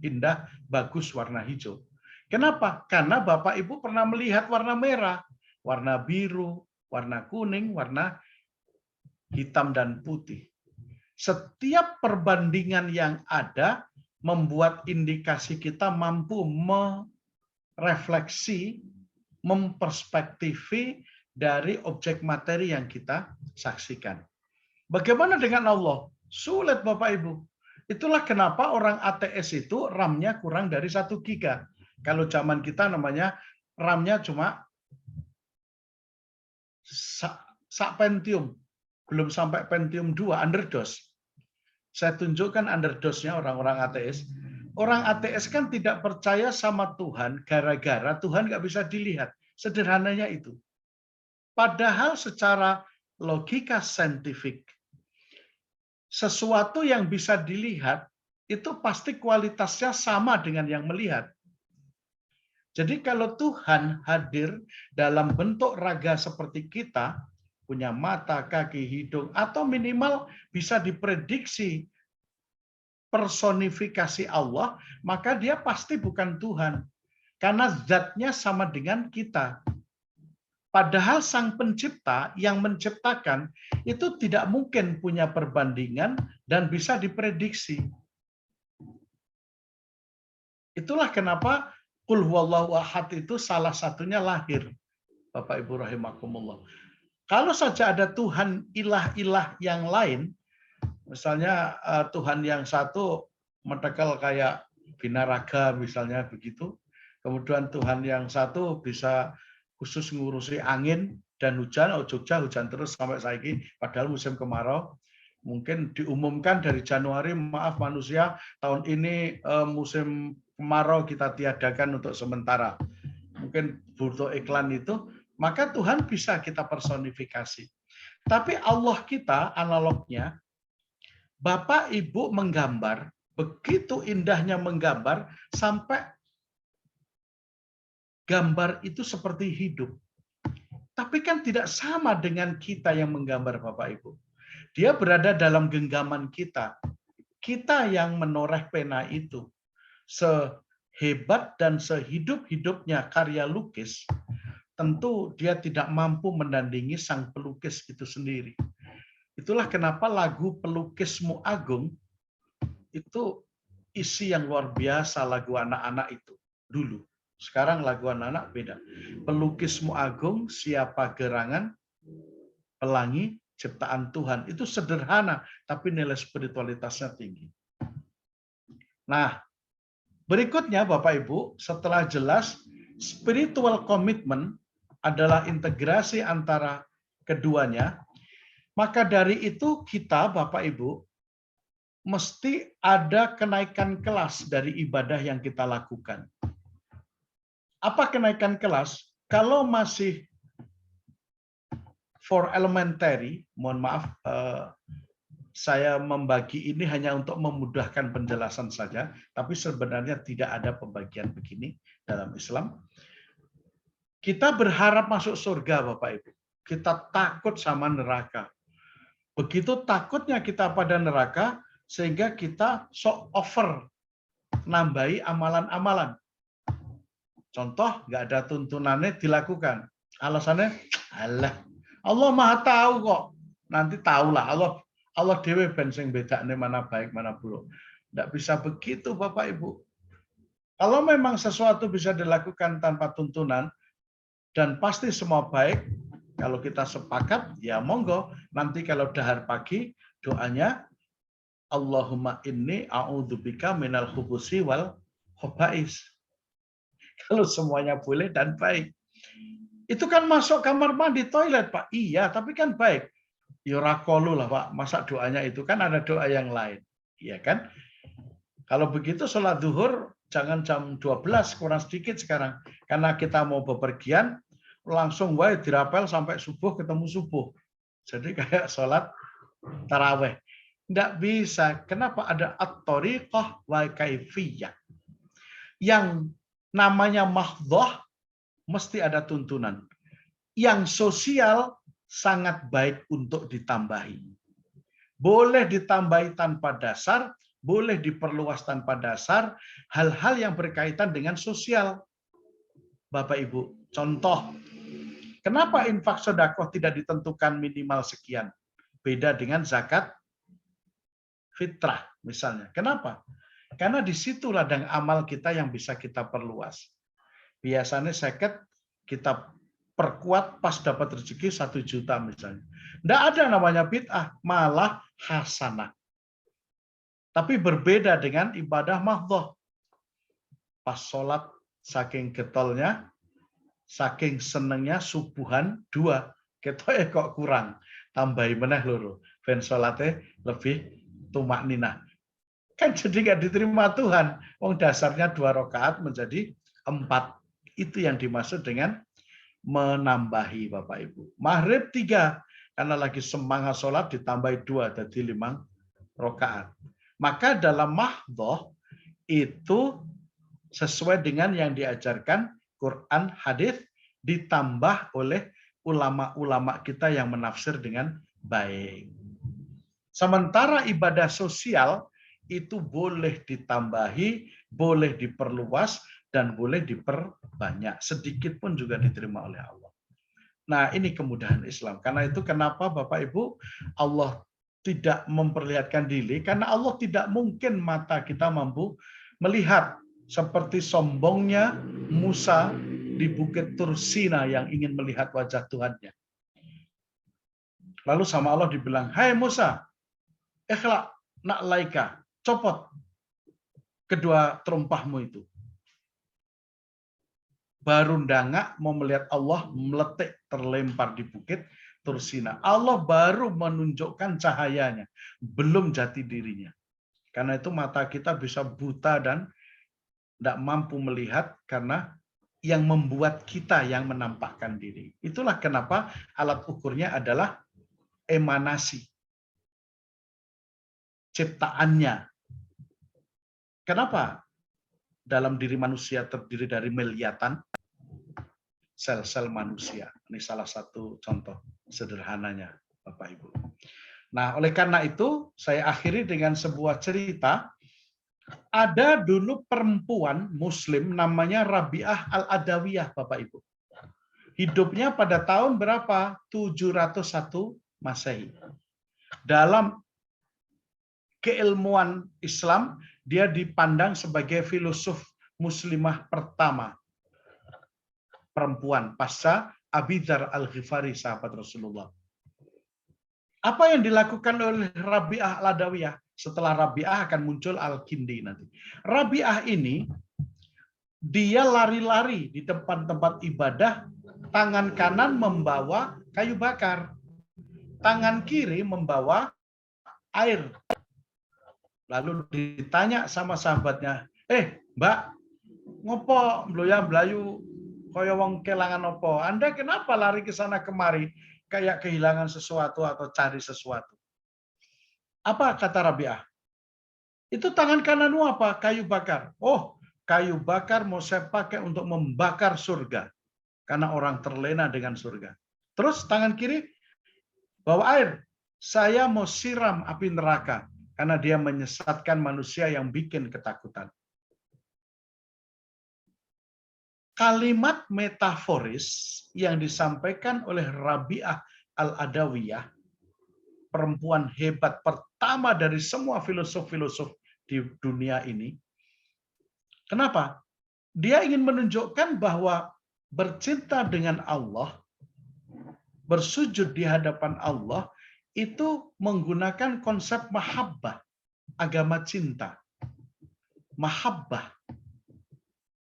Indah, bagus warna hijau. Kenapa? Karena Bapak Ibu pernah melihat warna merah, warna biru, warna kuning, warna hitam dan putih. Setiap perbandingan yang ada membuat indikasi kita mampu merefleksi, memperspektifi dari objek materi yang kita saksikan. Bagaimana dengan Allah? Sulit, Bapak Ibu. Itulah kenapa orang ATS itu RAM-nya kurang dari 1 giga. Kalau zaman kita namanya RAM-nya cuma sak Pentium. Belum sampai Pentium 2, underdose. Saya tunjukkan underdose-nya orang-orang ATS. Orang ATS kan tidak percaya sama Tuhan gara-gara Tuhan nggak bisa dilihat. Sederhananya itu. Padahal secara logika saintifik, sesuatu yang bisa dilihat itu pasti kualitasnya sama dengan yang melihat. Jadi kalau Tuhan hadir dalam bentuk raga seperti kita, punya mata, kaki, hidung, atau minimal bisa diprediksi personifikasi Allah, maka dia pasti bukan Tuhan. Karena zatnya sama dengan kita. Padahal sang pencipta yang menciptakan itu tidak mungkin punya perbandingan dan bisa diprediksi. Itulah kenapa Qul huwallahu ahad itu salah satunya lahir. Bapak Ibu rahimakumullah. Kalau saja ada Tuhan ilah-ilah yang lain, misalnya Tuhan yang satu mentekel kayak binaraga misalnya begitu, kemudian Tuhan yang satu bisa khusus ngurusi angin dan hujan, Jogja hujan terus sampai saiki, padahal musim kemarau. Mungkin diumumkan dari Januari, maaf manusia, tahun ini musim kemarau kita tiadakan untuk sementara. Mungkin butuh iklan itu, maka Tuhan bisa kita personifikasi. Tapi Allah kita analognya, Bapak Ibu menggambar, begitu indahnya menggambar, sampai gambar itu seperti hidup. Tapi kan tidak sama dengan kita yang menggambar, Bapak Ibu. Dia berada dalam genggaman kita. Kita yang menoreh pena itu. Sehebat dan sehidup-hidupnya karya lukis, tentu dia tidak mampu menandingi sang pelukis itu sendiri. Itulah kenapa lagu Pelukismu Agung itu isi yang luar biasa lagu anak-anak itu dulu. Sekarang lagu anak-anak beda. Pelukismu agung, siapa gerangan, pelangi, ciptaan Tuhan. Itu sederhana, tapi nilai spiritualitasnya tinggi. Nah, berikutnya Bapak Ibu, setelah jelas spiritual commitment adalah integrasi antara keduanya, maka dari itu kita Bapak Ibu mesti ada kenaikan kelas dari ibadah yang kita lakukan. Apa kenaikan kelas? Kalau masih for elementary, mohon maaf, saya membagi ini hanya untuk memudahkan penjelasan saja, tapi sebenarnya tidak ada pembagian begini dalam Islam. Kita berharap masuk surga, Bapak Ibu. Kita takut sama neraka. Begitu takutnya kita pada neraka, sehingga kita sok over nambahi amalan-amalan. Contoh, nggak ada tuntunannya dilakukan. Alasannya, Allah Maha tahu kok. Nanti tahulah Allah dewe ben sing bedakne mana baik mana buruk. Nggak bisa begitu Bapak Ibu. Kalau memang sesuatu bisa dilakukan tanpa tuntunan dan pasti semua baik, kalau kita sepakat ya monggo. Nanti kalau dahar pagi doanya Allahumma inni a'udzubika minal khubusi wal khobais. Kalau semuanya boleh dan baik. Itu kan masuk kamar mandi, toilet, Pak. Iya, tapi kan baik. Ya rakolu lah, Pak. Masa doanya itu kan ada doa yang lain. Iya kan? Kalau begitu sholat zuhur jangan jam 12, kurang sedikit sekarang. Karena kita mau bepergian, langsung wae dirapel sampai subuh ketemu subuh. Jadi kayak sholat taraweh. Tidak bisa. Kenapa ada at-thariqah wa kaifiyah? Yang namanya mahdhah mesti ada tuntunan. Yang sosial sangat baik untuk ditambahi. Boleh ditambahi tanpa dasar, boleh diperluas tanpa dasar, hal-hal yang berkaitan dengan sosial. Bapak Ibu, contoh, kenapa infak sedekah tidak ditentukan minimal sekian? Beda dengan zakat fitrah misalnya. Kenapa? Karena di situ ladang amal kita yang bisa kita perluas. Biasanya seket kita perkuat pas dapat rezeki 1 juta misalnya. Tidak ada namanya bid'ah, malah hasanah. Tapi berbeda dengan ibadah mahdhah. Pas sholat saking getolnya, saking senengnya subuhan 2, ketoke kok kurang. Tambahi meneh loro. Ben sholatnya lebih tumak ninah. Kan jadi nggak diterima Tuhan. Wong dasarnya 2 rakaat menjadi 4. Itu yang dimaksud dengan menambahi Bapak Ibu. Maghrib 3, karena lagi semangat sholat ditambahi 2, jadi 5 rakaat. Maka dalam mahdhah itu sesuai dengan yang diajarkan Quran, hadis, ditambah oleh ulama-ulama kita yang menafsir dengan baik. Sementara ibadah sosial itu boleh ditambahi, boleh diperluas, dan boleh diperbanyak. Sedikit pun juga diterima oleh Allah. Nah, ini kemudahan Islam. Karena itu kenapa Bapak Ibu, Allah tidak memperlihatkan diri, karena Allah tidak mungkin mata kita mampu melihat seperti sombongnya Musa di Bukit Tursina yang ingin melihat wajah Tuhannya. Lalu sama Allah dibilang, "Hai Musa, ikhla nak laika, copot kedua terumpahmu itu." Baru ndangak mau melihat Allah meletik terlempar di Bukit Tursina. Allah baru menunjukkan cahayanya, belum jati dirinya. Karena itu mata kita bisa buta dan tidak mampu melihat karena yang membuat kita yang menampakkan diri. Itulah kenapa alat ukurnya adalah emanasi. Ciptaannya. Kenapa? Dalam diri manusia terdiri dari miliatan sel-sel manusia. Ini salah satu contoh sederhananya, Bapak Ibu. Nah, oleh karena itu, saya akhiri dengan sebuah cerita. Ada dulu perempuan Muslim namanya Rabi'ah Al-Adawiyah, Bapak Ibu. Hidupnya pada tahun berapa? 701 Masehi. Dalam keilmuan Islam, dia dipandang sebagai filosof muslimah pertama. Perempuan pasca Abi Dzar Al-Ghifari, sahabat Rasulullah. Apa yang dilakukan oleh Rabi'ah Al-Adawiyah? Setelah Rabi'ah akan muncul Al-Kindi nanti. Rabi'ah ini, dia lari-lari di tempat-tempat ibadah, tangan kanan membawa kayu bakar, tangan kiri membawa air. Lalu ditanya sama sahabatnya, Mbak, ngopo mloya-mlayu kaya wong kelangan opo? Anda kenapa lari ke sana kemari kayak kehilangan sesuatu atau cari sesuatu? Apa kata Rabi'ah? Itu tangan kananmu apa? Kayu bakar. Oh, kayu bakar mau saya pakai untuk membakar surga. Karena orang terlena dengan surga. Terus tangan kiri bawa air. Saya mau siram api neraka. Karena dia menyesatkan manusia yang bikin ketakutan. Kalimat metaforis yang disampaikan oleh Rabi'ah Al-Adawiyah, perempuan hebat pertama dari semua filosof-filosof di dunia ini. Kenapa? Dia ingin menunjukkan bahwa bercinta dengan Allah, bersujud di hadapan Allah, itu menggunakan konsep mahabbah. agama cinta. Mahabbah.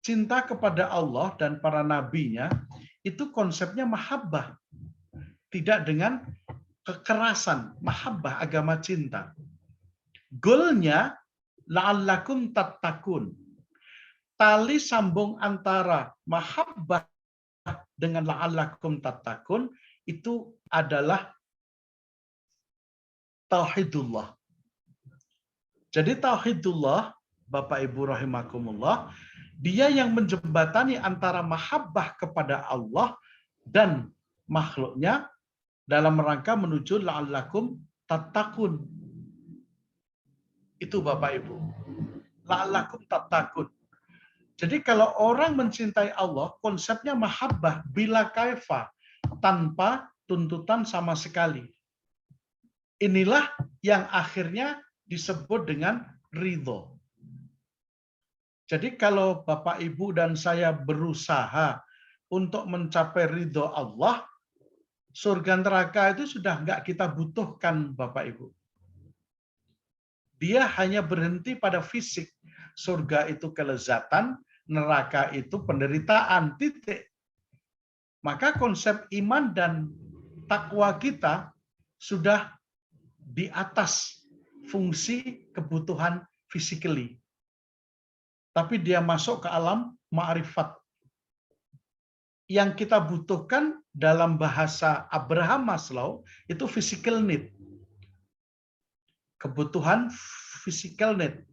Cinta kepada Allah dan para nabinya itu konsepnya mahabbah. Tidak dengan kekerasan. Mahabbah, agama cinta. Goalnya la'allakum tattaqun. Tali sambung antara mahabbah dengan la'allakum tattaqun itu adalah tauhidullah. Jadi tauhidullah, Bapak Ibu rahimakumullah, dia yang menjembatani antara mahabbah kepada Allah dan makhluknya dalam rangka menuju la'allakum tattaqun. Itu Bapak Ibu. La'allakum tattaqun. Jadi kalau orang mencintai Allah, konsepnya mahabbah bila kaifa, tanpa tuntutan sama sekali. Inilah yang akhirnya disebut dengan ridho. Jadi kalau Bapak Ibu dan saya berusaha untuk mencapai ridho Allah, surga neraka itu sudah nggak kita butuhkan Bapak Ibu. Dia hanya berhenti pada fisik. Surga itu kelezatan, neraka itu penderitaan, titik. Maka konsep iman dan takwa kita sudah di atas fungsi kebutuhan physically. Tapi dia masuk ke alam ma'rifat. Yang kita butuhkan dalam bahasa Abraham Maslow itu physical need. Kebutuhan physical need.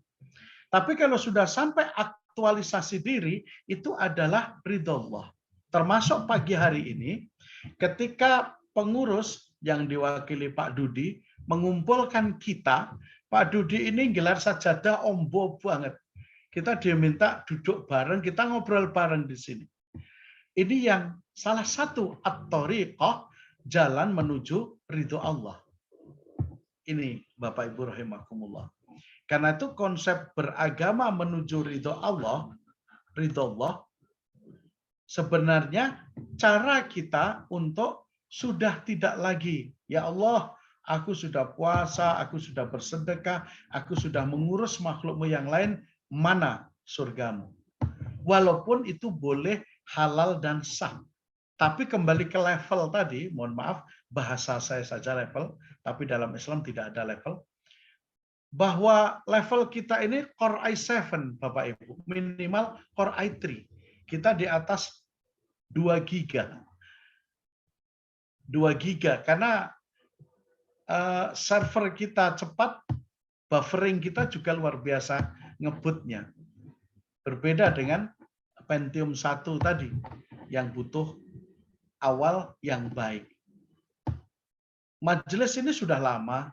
Tapi kalau sudah sampai aktualisasi diri, itu adalah ridho Allah. Termasuk pagi hari ini, ketika pengurus yang diwakili Pak Dudi mengumpulkan kita, Pak Dudi ini gelar sajadah ombo banget. Kita diminta duduk bareng, kita ngobrol bareng di sini. Ini yang salah satu at-thariqah, jalan menuju ridho Allah. Ini Bapak Ibu rahimakumullah. Karena itu konsep beragama menuju ridho Allah sebenarnya cara kita untuk sudah tidak lagi, ya Allah, aku sudah puasa, aku sudah bersedekah, aku sudah mengurus makhlukmu yang lain, mana surgamu? Walaupun itu boleh halal dan sah. Tapi kembali ke level tadi, mohon maaf, bahasa saya saja level, tapi dalam Islam tidak ada level. Bahwa level kita ini Core i7, Bapak Ibu, minimal Core i3. Kita di atas 2 giga. 2 giga, karena server kita cepat, buffering kita juga luar biasa ngebutnya. Berbeda dengan Pentium 1 tadi, yang butuh awal yang baik. Majelis ini sudah lama,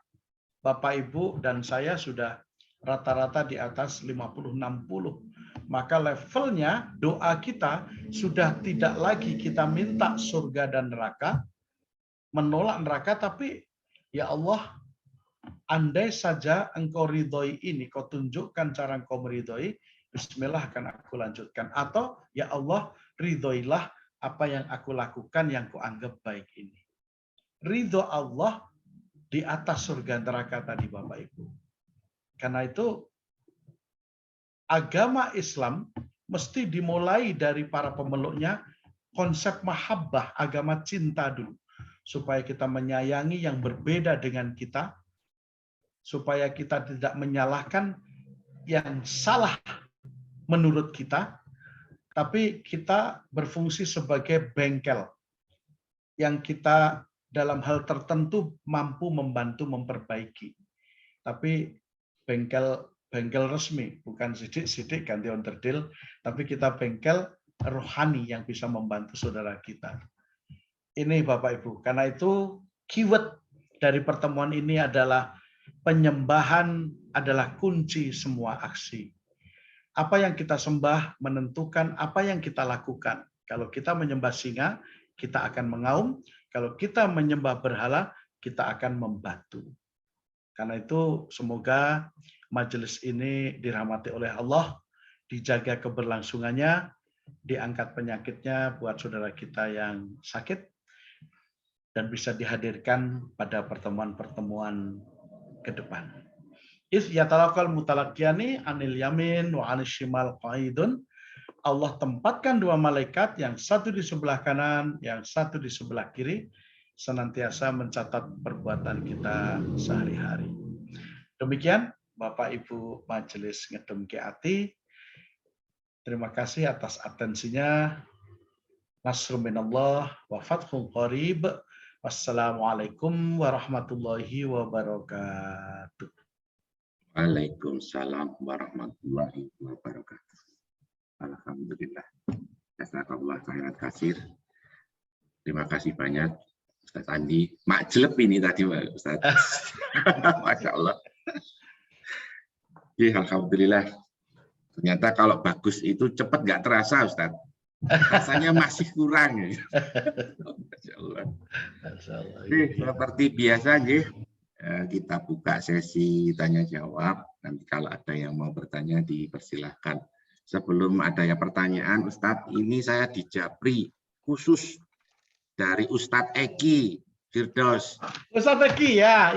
Bapak Ibu dan saya sudah rata-rata di atas 50-60. Maka levelnya doa kita sudah tidak lagi kita minta surga dan neraka, menolak neraka, tapi ya Allah, andai saja engkau ridhoi ini, kau tunjukkan cara engkau meridhoi, bismillah akan aku lanjutkan. Atau ya Allah, ridhoilah apa yang aku lakukan yang kau anggap baik ini. Ridho Allah di atas surga neraka tadi Bapak Ibu. Karena itu agama Islam mesti dimulai dari para pemeluknya konsep mahabbah, agama cinta dulu. Supaya kita menyayangi yang berbeda dengan kita. Supaya kita tidak menyalahkan yang salah menurut kita. Tapi kita berfungsi sebagai bengkel. Yang kita dalam hal tertentu mampu membantu memperbaiki. Tapi bengkel resmi, bukan sidik-sidik ganti onderdil, tapi kita bengkel rohani yang bisa membantu saudara kita. Ini Bapak Ibu, karena itu keyword dari pertemuan ini adalah penyembahan adalah kunci semua aksi. Apa yang kita sembah menentukan apa yang kita lakukan. Kalau kita menyembah singa, kita akan mengaum. Kalau kita menyembah berhala, kita akan membatu. Karena itu semoga majelis ini dirahmati oleh Allah, dijaga keberlangsungannya, diangkat penyakitnya buat saudara kita yang sakit, dan bisa dihadirkan pada pertemuan-pertemuan ke depan. Is yatalaqal mutalaqiyani anil yamin wa anil shimal qaidun. Allah tempatkan dua malaikat, yang satu di sebelah kanan, yang satu di sebelah kiri, senantiasa mencatat perbuatan kita sehari-hari. Demikian Bapak Ibu Majelis Ngedemke Ati. Terima kasih atas atensinya. Nasrun minallah wa fathun qarib. Wassalamualaikum warahmatullahi wabarakatuh. Waalaikumsalam warahmatullahi wabarakatuh. Alhamdulillah. Jazakallah khairan katsir. Terima kasih banyak Ustaz Andi. Makjelep ini tadi Ustaz. Masya Allah. Alhamdulillah. Ternyata kalau bagus itu cepat nggak terasa Ustaz. Rasanya masih kurang. Masya Allah. Seperti biasa kita buka sesi tanya jawab. Nanti kalau ada yang mau bertanya dipersilahkan. Sebelum ada yang pertanyaan, Ustadz, ini saya dijapri khusus dari Ustadz Eki Firdaus. Ustadz Eki ya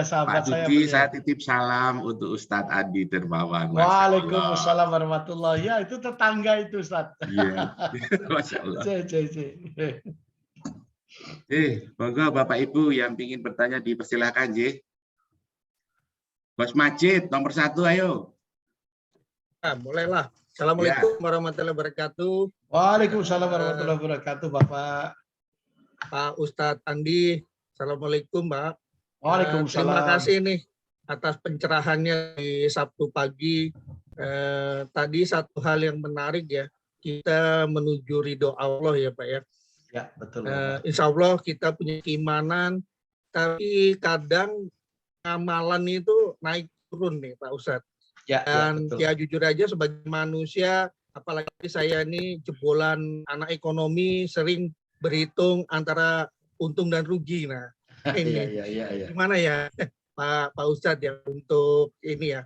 sahabat Pak Dudi, saya titip salam untuk Ustadz Andi Dermawan. Waalaikumsalam warahmatullahi. Ya, itu tetangga itu Ustadz. Iya, Masya Allah. Monggo Bapak Ibu yang ingin bertanya dipersilahkan, Bos Majid nomor 1, ayo. Nah, mulailah. Assalamualaikum warahmatullahi wabarakatuh. Waalaikumsalam warahmatullahi wabarakatuh, Bapak. Pak Ustadz Andi, Assalamualaikum, Pak. Waalaikumsalam. Terima kasih nih atas pencerahannya di Sabtu pagi. Tadi satu hal yang menarik ya, kita menuju ridho Allah ya Pak ya. Ya, betul. Insya Allah kita punya keimanan, tapi kadang amalan itu naik turun nih Pak Ustadz. Dan ya jujur aja sebagai manusia, apalagi saya ini jebolan anak ekonomi, sering berhitung antara untung dan rugi. Nah, ini gimana ya Pak Ustadz ya untuk ini ya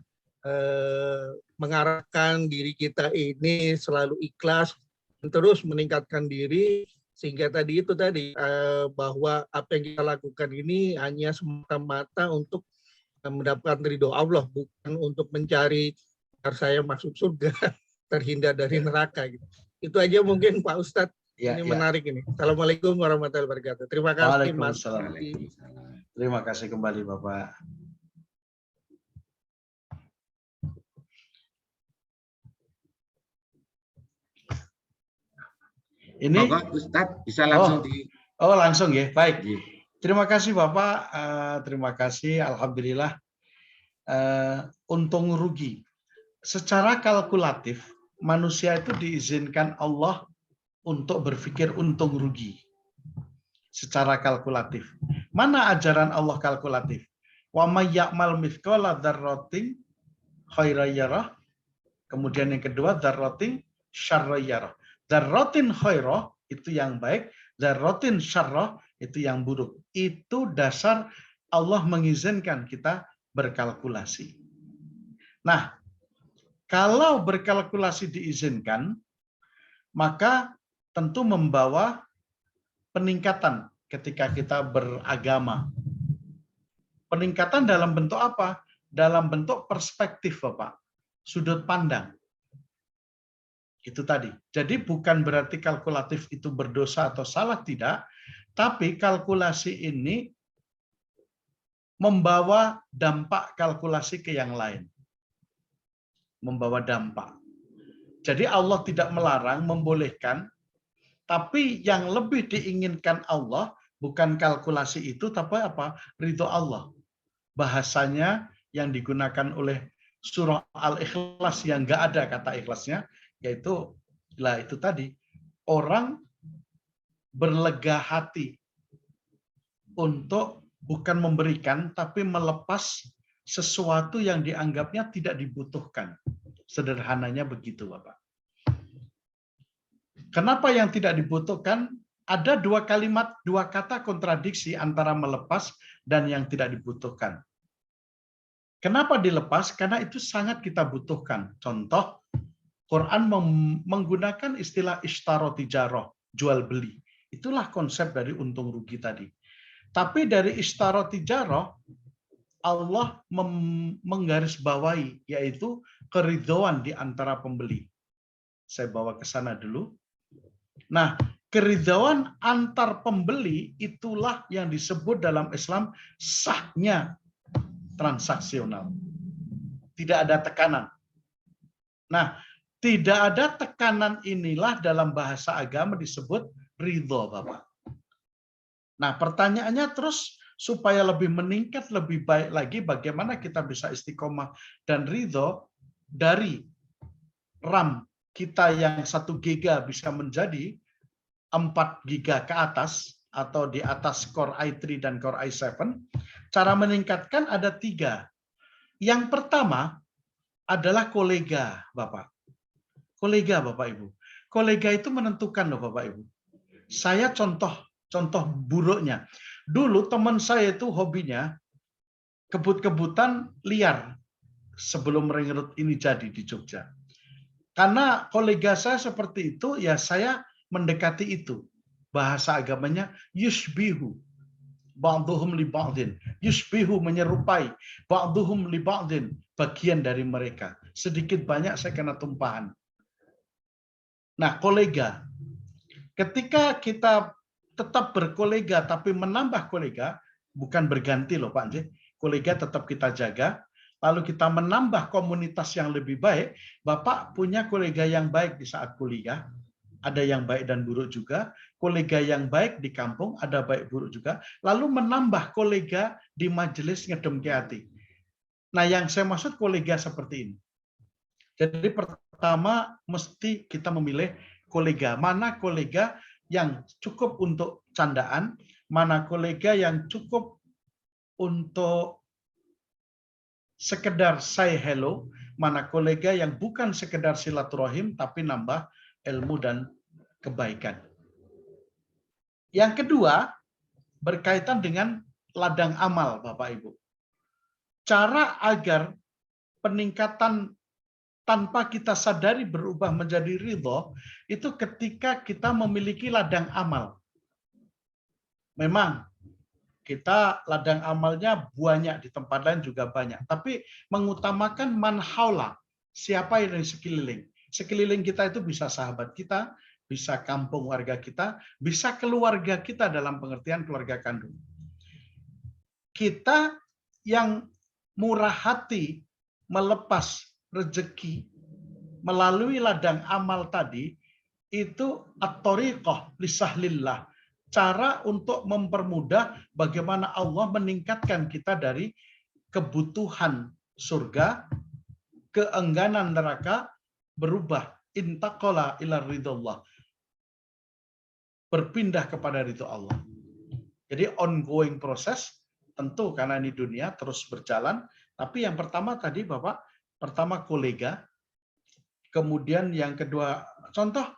mengarahkan diri kita ini selalu ikhlas dan terus meningkatkan diri, sehingga tadi bahwa apa yang kita lakukan ini hanya semata-mata untuk mendapatkan ridho Allah, bukan untuk mencari agar saya masuk surga, terhindar dari neraka gitu. Itu aja mungkin Pak Ustadz. Ini menarik ini. Assalamualaikum warahmatullahi wabarakatuh. Terima kasih Mas. Terima kasih kembali Bapak. Ini Ustadz bisa langsung langsung ya. Baik. Terima kasih Bapak, terima kasih. Alhamdulillah. Untung rugi. Secara kalkulatif, manusia itu diizinkan Allah untuk berpikir untung rugi. Secara kalkulatif. Mana ajaran Allah kalkulatif? Wa may ya'mal mithqala dzarratin khairan yarah. Kemudian yang kedua dzarratin syarran yarah. Dzarratin khairah itu yang baik, dzarratin syarrah itu yang buruk. Itu dasar Allah mengizinkan kita berkalkulasi. Nah, kalau berkalkulasi diizinkan, maka tentu membawa peningkatan ketika kita beragama. Peningkatan dalam bentuk apa? Dalam bentuk perspektif, Bapak. Sudut pandang. Itu tadi. Jadi bukan berarti kalkulatif itu berdosa atau salah, tidak. Tapi kalkulasi ini membawa dampak kalkulasi ke yang lain. Membawa dampak. Jadi Allah tidak melarang, membolehkan. Tapi yang lebih diinginkan Allah bukan kalkulasi itu, tapi apa? Ridho Allah. Bahasanya yang digunakan oleh surah Al-Ikhlas yang nggak ada kata ikhlasnya, yaitu itu tadi, orang berlega hati untuk bukan memberikan, tapi melepas sesuatu yang dianggapnya tidak dibutuhkan. Sederhananya begitu, Bapak. Kenapa yang tidak dibutuhkan? Ada dua kalimat, dua kata kontradiksi antara melepas dan yang tidak dibutuhkan. Kenapa dilepas? Karena itu sangat kita butuhkan. Contoh, Quran menggunakan istilah ishtaro tijaroh, jual beli. Itulah konsep dari untung rugi tadi. Tapi dari ishtaro tijaroh, Allah menggarisbawahi, yaitu keridhaan di antara pembeli. Saya bawa ke sana dulu. Nah, keridhaan antar pembeli itulah yang disebut dalam Islam sahnya transaksional. Tidak ada tekanan. Nah, tidak ada tekanan inilah dalam bahasa agama disebut ridho, Bapak. Nah, pertanyaannya terus supaya lebih meningkat, lebih baik lagi, bagaimana kita bisa istiqomah dan ridho dari RAM kita yang 1 GB bisa menjadi 4 GB ke atas, atau di atas Core i3 dan Core i7. Cara meningkatkan ada 3. Yang pertama adalah kolega, Bapak. Kolega, Bapak Ibu. Kolega itu menentukan loh, Bapak Ibu. Saya contoh buruknya. Dulu teman saya itu hobinya kebut-kebutan liar sebelum Ring Road ini jadi di Jogja. Karena kolega saya seperti itu, ya saya mendekati itu. Bahasa agamanya yushbihu ba'duhum li ba'din. Yushbihu menyerupai, ba'duhum li ba'din, bagian dari mereka. Sedikit banyak saya kena tumpahan. Nah, kolega. Ketika kita tetap berkolega tapi menambah kolega, bukan berganti loh Pak J. Kolega tetap kita jaga, lalu kita menambah komunitas yang lebih baik. Bapak punya kolega yang baik di saat kuliah, ada yang baik dan buruk juga. Kolega yang baik di kampung, ada baik buruk juga. Lalu menambah kolega di majelis ngedem ke hati. Nah, yang saya maksud kolega seperti ini. Jadi pertama mesti kita memilih kolega. Mana kolega yang cukup untuk candaan, mana kolega yang cukup untuk sekedar say hello, mana kolega yang bukan sekedar silaturahim tapi nambah ilmu dan kebaikan. Yang kedua, berkaitan dengan ladang amal, Bapak Ibu. Cara agar peningkatan tanpa kita sadari berubah menjadi ridho, itu ketika kita memiliki ladang amal. Memang kita ladang amalnya banyak, di tempat lain juga banyak. Tapi mengutamakan man haula, siapa yang di sekeliling. Sekeliling kita itu bisa sahabat kita, bisa kampung warga kita, bisa keluarga kita dalam pengertian keluarga kandung. Kita yang murah hati melepas rezeki melalui ladang amal tadi, itu at-thariqah lisahlillah, cara untuk mempermudah bagaimana Allah meningkatkan kita dari kebutuhan surga, keengganan neraka, berubah intaqala ila ridallah, berpindah kepada ridho Allah. Jadi ongoing proses, tentu karena ini dunia terus berjalan. Tapi yang pertama tadi Bapak, pertama kolega, kemudian yang kedua, contoh,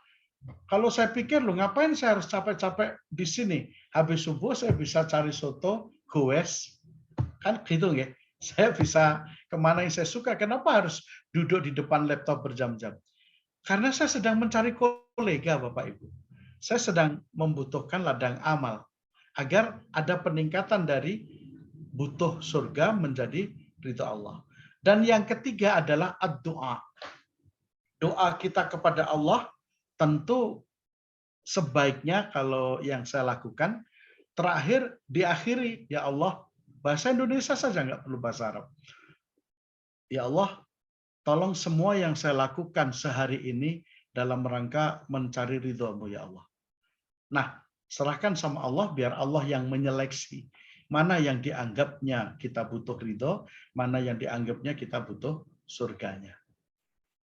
kalau saya pikir, loh ngapain saya harus capek-capek di sini? Habis subuh saya bisa cari soto, goes, kan gitu ya. Saya bisa kemana yang saya suka. Kenapa harus duduk di depan laptop berjam-jam? Karena saya sedang mencari kolega, Bapak Ibu. Saya sedang membutuhkan ladang amal agar ada peningkatan dari butuh surga menjadi ridha Allah. Dan yang ketiga adalah ad-doa. Doa kita kepada Allah tentu sebaiknya kalau yang saya lakukan terakhir diakhiri, ya Allah, bahasa Indonesia saja, nggak perlu bahasa Arab. Ya Allah, tolong semua yang saya lakukan sehari ini dalam rangka mencari ridho-Mu, ya Allah. Nah, serahkan sama Allah, biar Allah yang menyeleksi mana yang dianggapnya kita butuh ridho, mana yang dianggapnya kita butuh surganya.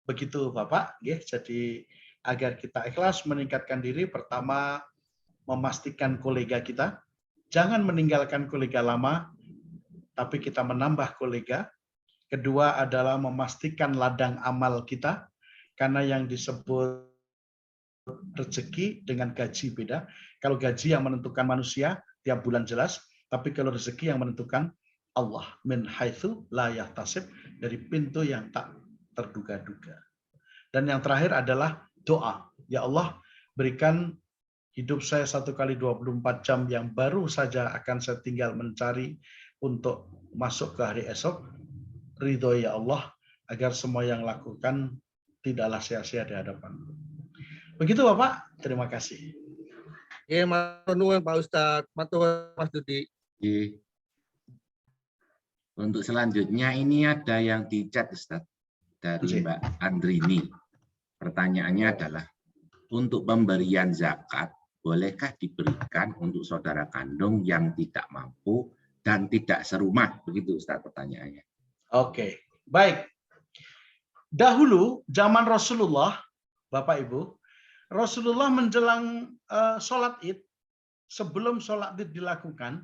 Begitu Bapak, jadi agar kita ikhlas meningkatkan diri, pertama memastikan kolega kita, jangan meninggalkan kolega lama, tapi kita menambah kolega. Kedua adalah memastikan ladang amal kita, karena yang disebut rezeki dengan gaji beda. Kalau gaji yang menentukan manusia tiap bulan jelas, tapi kalau rezeki yang menentukan Allah, min haitsu la yahtasib, dari pintu yang tak terduga-duga. Dan yang terakhir adalah doa. Ya Allah, berikan hidup saya 1 kali 24 jam yang baru saja akan saya tinggal mencari untuk masuk ke hari esok, ridho ya Allah, agar semua yang lakukan tidaklah sia-sia di hadapan. Begitu Bapak, terima kasih. Ya, matur nuwun Pak Ustadz, matur Mas Dudi. Oke. Untuk selanjutnya ini ada yang di chat Ustaz dari Mbak Andrini. Pertanyaannya adalah, untuk pemberian zakat, bolehkah diberikan untuk saudara kandung yang tidak mampu dan tidak serumah? Begitu Ustaz pertanyaannya. Oke, baik. Dahulu zaman Rasulullah, Bapak Ibu, Rasulullah menjelang sholat Id, sebelum sholat Id dilakukan,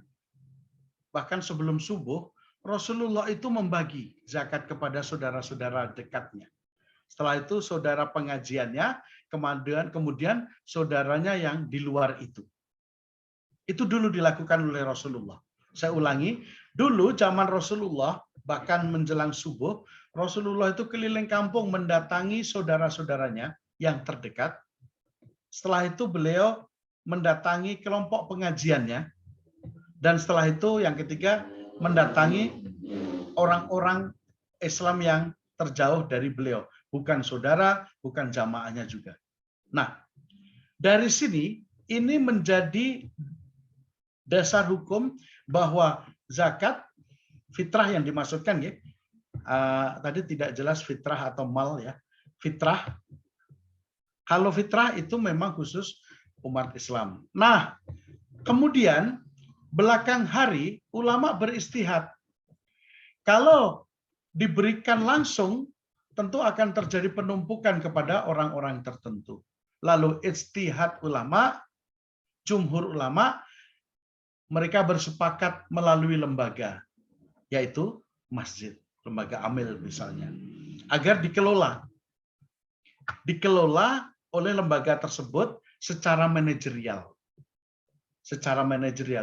bahkan sebelum subuh, Rasulullah itu membagi zakat kepada saudara-saudara dekatnya. Setelah itu saudara pengajiannya, kemudian saudaranya yang di luar itu. Itu dulu dilakukan oleh Rasulullah. Saya ulangi, dulu zaman Rasulullah, bahkan menjelang subuh, Rasulullah itu keliling kampung mendatangi saudara-saudaranya yang terdekat. Setelah itu beliau mendatangi kelompok pengajiannya. Dan setelah itu yang ketiga, mendatangi orang-orang Islam yang terjauh dari beliau. Bukan saudara, bukan jamaahnya juga. Nah, dari sini ini menjadi dasar hukum bahwa zakat fitrah yang dimaksudkan ya. Tadi tidak jelas fitrah atau mal ya. Fitrah. Kalau fitrah itu memang khusus umat Islam. Nah, kemudian belakang hari ulama beristihad. Kalau diberikan langsung, tentu akan terjadi penumpukan kepada orang-orang tertentu. Lalu ijtihad ulama, jumhur ulama, mereka bersepakat melalui lembaga, yaitu masjid, lembaga amil misalnya, agar dikelola oleh lembaga tersebut secara manajerial.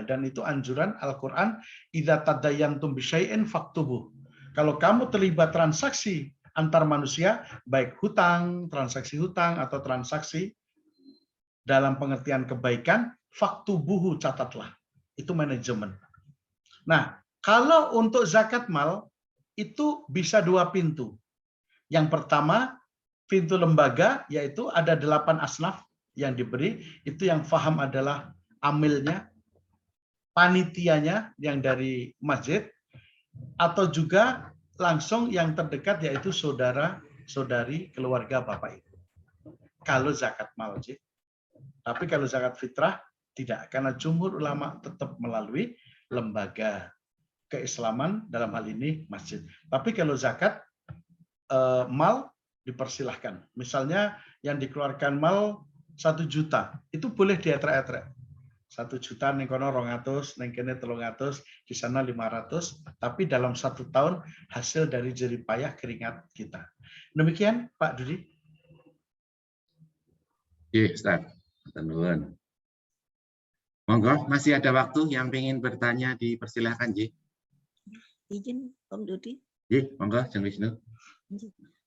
Dan itu anjuran Al-Qur'an, idza tadayantum bisyai'in faktubuh. Kalau kamu terlibat transaksi antar manusia, baik hutang, transaksi hutang atau transaksi dalam pengertian kebaikan, faktubuhu, catatlah. Itu manajemen. Nah, kalau untuk zakat mal itu bisa dua pintu. Yang pertama, pintu lembaga, yaitu ada 8 asnaf yang diberi, itu yang paham adalah amilnya, panitianya yang dari masjid, atau juga langsung yang terdekat yaitu saudara-saudari keluarga Bapak Ibu. Kalau zakat mal, tapi kalau zakat fitrah tidak, karena jumhur ulama tetap melalui lembaga keislaman, dalam hal ini masjid. Tapi kalau zakat mal dipersilahkan. Misalnya yang dikeluarkan mal 1 juta, itu boleh dietrek-etrek. 1 juta ning kono 200, ning kene 300, di sana 500, tapi dalam 1 tahun hasil dari jerih payah keringat kita. Demikian Pak Dudi. Oke, Ustaz. Monggo, masih ada waktu yang ingin bertanya, dipersilahkan, Ji. Izin Om Dudi. Ji, monggo, Jeng Wisnu.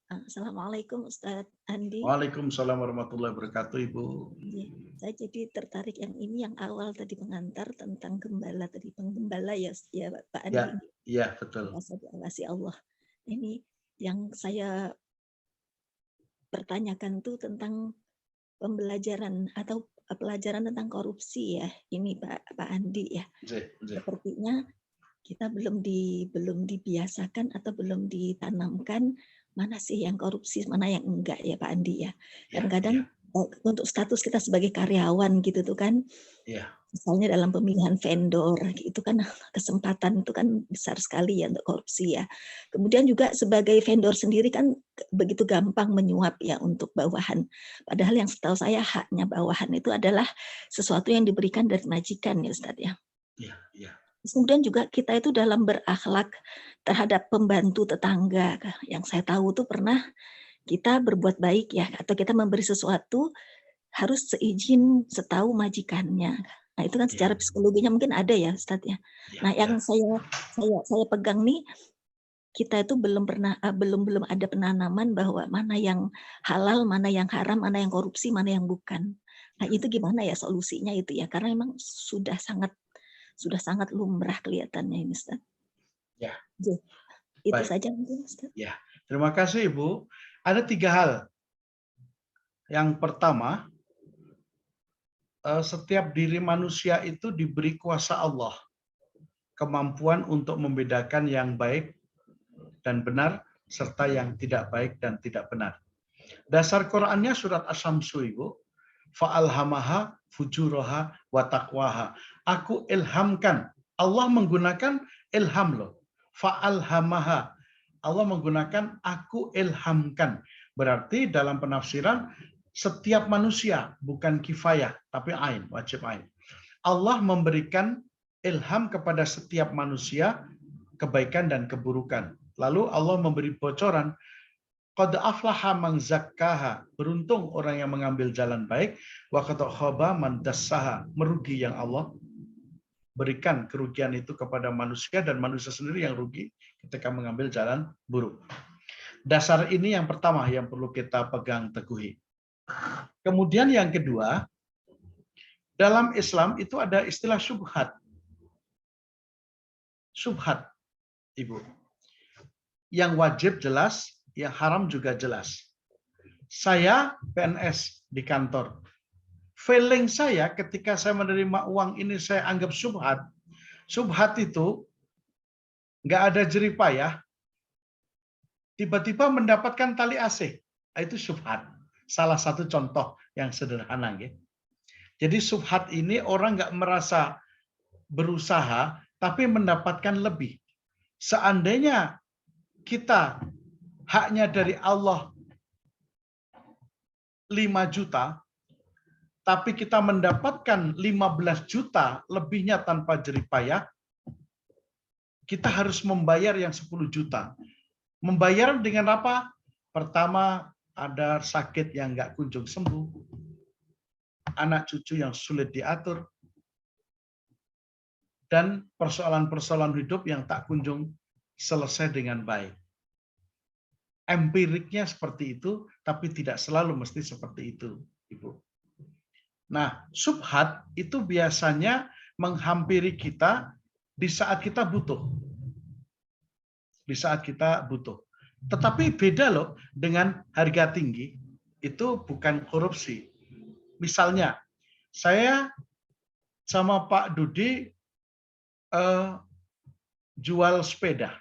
Assalamualaikum Ustadz Andi. Waalaikumsalam warahmatullahi wabarakatuh, Ibu. Saya jadi tertarik yang ini, yang awal tadi pengantar tentang gembala tadi, penggembala ya Pak Andi. Ya, betul. Kasih Allah. Ini yang saya pertanyakan tuh tentang pembelajaran atau pelajaran tentang korupsi ya. Ini Pak Andi ya. Sepertinya kita belum dibiasakan atau belum ditanamkan mana sih yang korupsi, mana yang enggak ya Pak Andi ya. Kadang-kadang untuk status kita sebagai karyawan gitu tuh kan, misalnya dalam pemilihan vendor itu kan kesempatan itu kan besar sekali ya untuk korupsi ya. Kemudian juga sebagai vendor sendiri kan begitu gampang menyuap ya untuk bawahan. Padahal yang setahu saya haknya bawahan itu adalah sesuatu yang diberikan dari majikan ya Ustadz ya. Iya. Kemudian juga kita itu dalam berakhlak terhadap pembantu tetangga. Yang saya tahu tuh pernah kita berbuat baik ya, atau kita memberi sesuatu harus seizin setahu majikannya. Nah itu kan secara psikologinya mungkin ada ya Ustadz ya. Nah yang saya pegang nih, kita itu belum ada penanaman bahwa mana yang halal, mana yang haram, mana yang korupsi, mana yang bukan. Nah itu gimana ya solusinya itu ya, karena memang sudah sangat lumrah kelihatannya ini Ustaz. Ya. Itu Baik. saja mungkin, Ustaz. Ya, terima kasih Ibu. Ada 3 hal. Yang pertama, setiap diri manusia itu diberi kuasa Allah, kemampuan untuk membedakan yang baik dan benar, serta yang tidak baik dan tidak benar. Dasar Qur'annya surat Asy-Syamsu, Ibu. Fa'alhamaha fujuraha wa taqwaha. Aku ilhamkan. Allah menggunakan ilham loh. Fa'alhamaha. Allah menggunakan aku ilhamkan. Berarti dalam penafsiran setiap manusia, bukan kifayah, tapi ain, wajib ain. Allah memberikan ilham kepada setiap manusia kebaikan dan keburukan. Lalu Allah memberi bocoran, qad aflaha man zakkaha, beruntung orang yang mengambil jalan baik, wa qad khaba man dassaha, merugi yang Allah berikan kerugian itu kepada manusia dan manusia sendiri yang rugi ketika mengambil jalan buruk. Dasar ini yang pertama yang perlu kita pegang teguhi. Kemudian yang kedua, dalam Islam itu ada istilah syubhat. Syubhat, Ibu. Yang wajib jelas, yang haram juga jelas. Saya PNS di kantor. Feeling saya ketika saya menerima uang ini saya anggap syubhat. Syubhat itu nggak ada jeripayah, tiba-tiba mendapatkan tali AC. Itu syubhat. Salah satu contoh yang sederhana. Jadi syubhat ini orang nggak merasa berusaha, tapi mendapatkan lebih. Seandainya kita haknya dari Allah 5 juta, tapi kita mendapatkan 15 juta lebihnya tanpa jeripayah, kita harus membayar yang 10 juta. Membayar dengan apa? Pertama, ada sakit yang nggak kunjung sembuh, anak cucu yang sulit diatur, dan persoalan-persoalan hidup yang tak kunjung selesai dengan baik. Empiriknya seperti itu, tapi tidak selalu mesti seperti itu, Ibu. Nah, syubhat itu biasanya menghampiri kita di saat kita butuh. Di saat kita butuh. Tetapi beda loh dengan harga tinggi, itu bukan korupsi. Misalnya, saya sama Pak Dudi jual sepeda.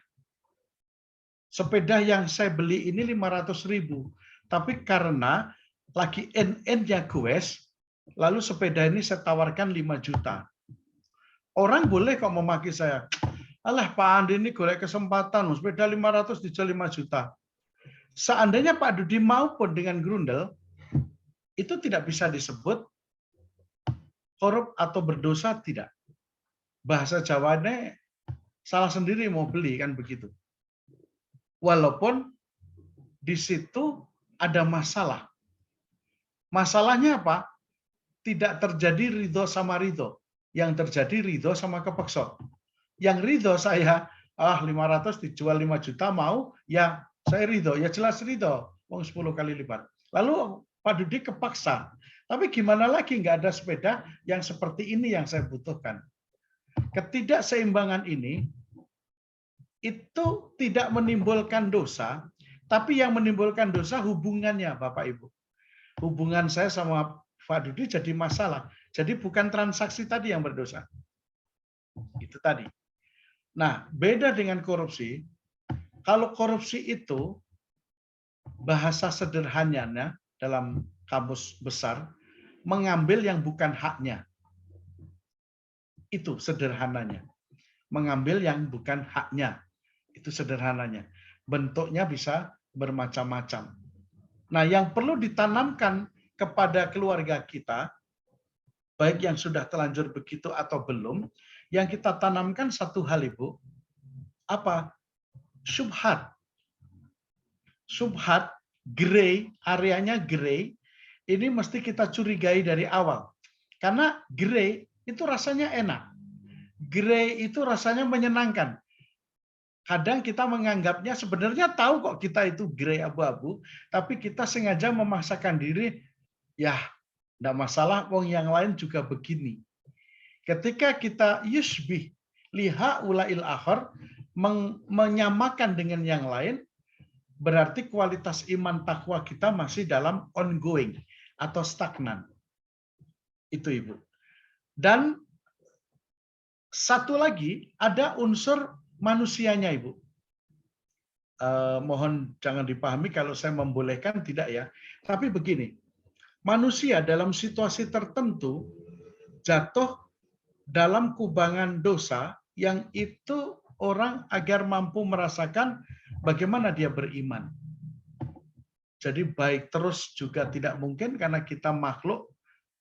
Sepeda yang saya beli ini 500.000, tapi karena lagi end-endnya goes, lalu sepeda ini saya tawarkan 5 juta. Orang boleh kok memaki saya. Alah Pak Andi ini golek kesempatan, sepeda 500 dijual 5 juta. Seandainya Pak Dudi maupun dengan grundel, itu tidak bisa disebut korup atau berdosa, tidak. Bahasa Jawanya salah sendiri mau beli, kan begitu. Walaupun di situ ada masalah. Masalahnya apa? Tidak terjadi ridho sama ridho. Yang terjadi ridho sama kepeksa. Yang ridho saya, 500 dijual 5 juta mau, ya saya ridho. Ya jelas ridho, uang 10 kali lipat. Lalu Pak Dudi kepaksa. Tapi gimana lagi, nggak ada sepeda yang seperti ini yang saya butuhkan. Ketidakseimbangan ini, itu tidak menimbulkan dosa, tapi yang menimbulkan dosa hubungannya, Bapak Ibu. Hubungan saya sama Pak Dudi jadi masalah. Jadi bukan transaksi tadi yang berdosa. Itu tadi. Nah, beda dengan korupsi. Kalau korupsi itu, bahasa sederhananya dalam kamus besar, mengambil yang bukan haknya. Itu sederhananya. Mengambil yang bukan haknya. Itu sederhananya. Bentuknya bisa bermacam-macam. Nah, yang perlu ditanamkan kepada keluarga kita, baik yang sudah terlanjur begitu atau belum, yang kita tanamkan satu hal, Ibu. Apa? Syubhat. Syubhat, gray, areanya gray, ini mesti kita curigai dari awal. Karena gray itu rasanya enak. Gray itu rasanya menyenangkan. Kadang kita menganggapnya, sebenarnya tahu kok kita itu gray abu-abu, tapi kita sengaja memaksakan diri, ya enggak masalah, wong yang lain juga begini. Ketika kita yusbih liha ulail akhir, menyamakan dengan yang lain, berarti kualitas iman takwa kita masih dalam ongoing atau stagnan. Itu Ibu. Dan satu lagi, ada unsur manusianya Ibu. Mohon jangan dipahami kalau saya membolehkan, tidak ya. Tapi begini, manusia dalam situasi tertentu jatuh dalam kubangan dosa yang itu orang agar mampu merasakan bagaimana dia beriman. Jadi baik terus juga tidak mungkin karena kita makhluk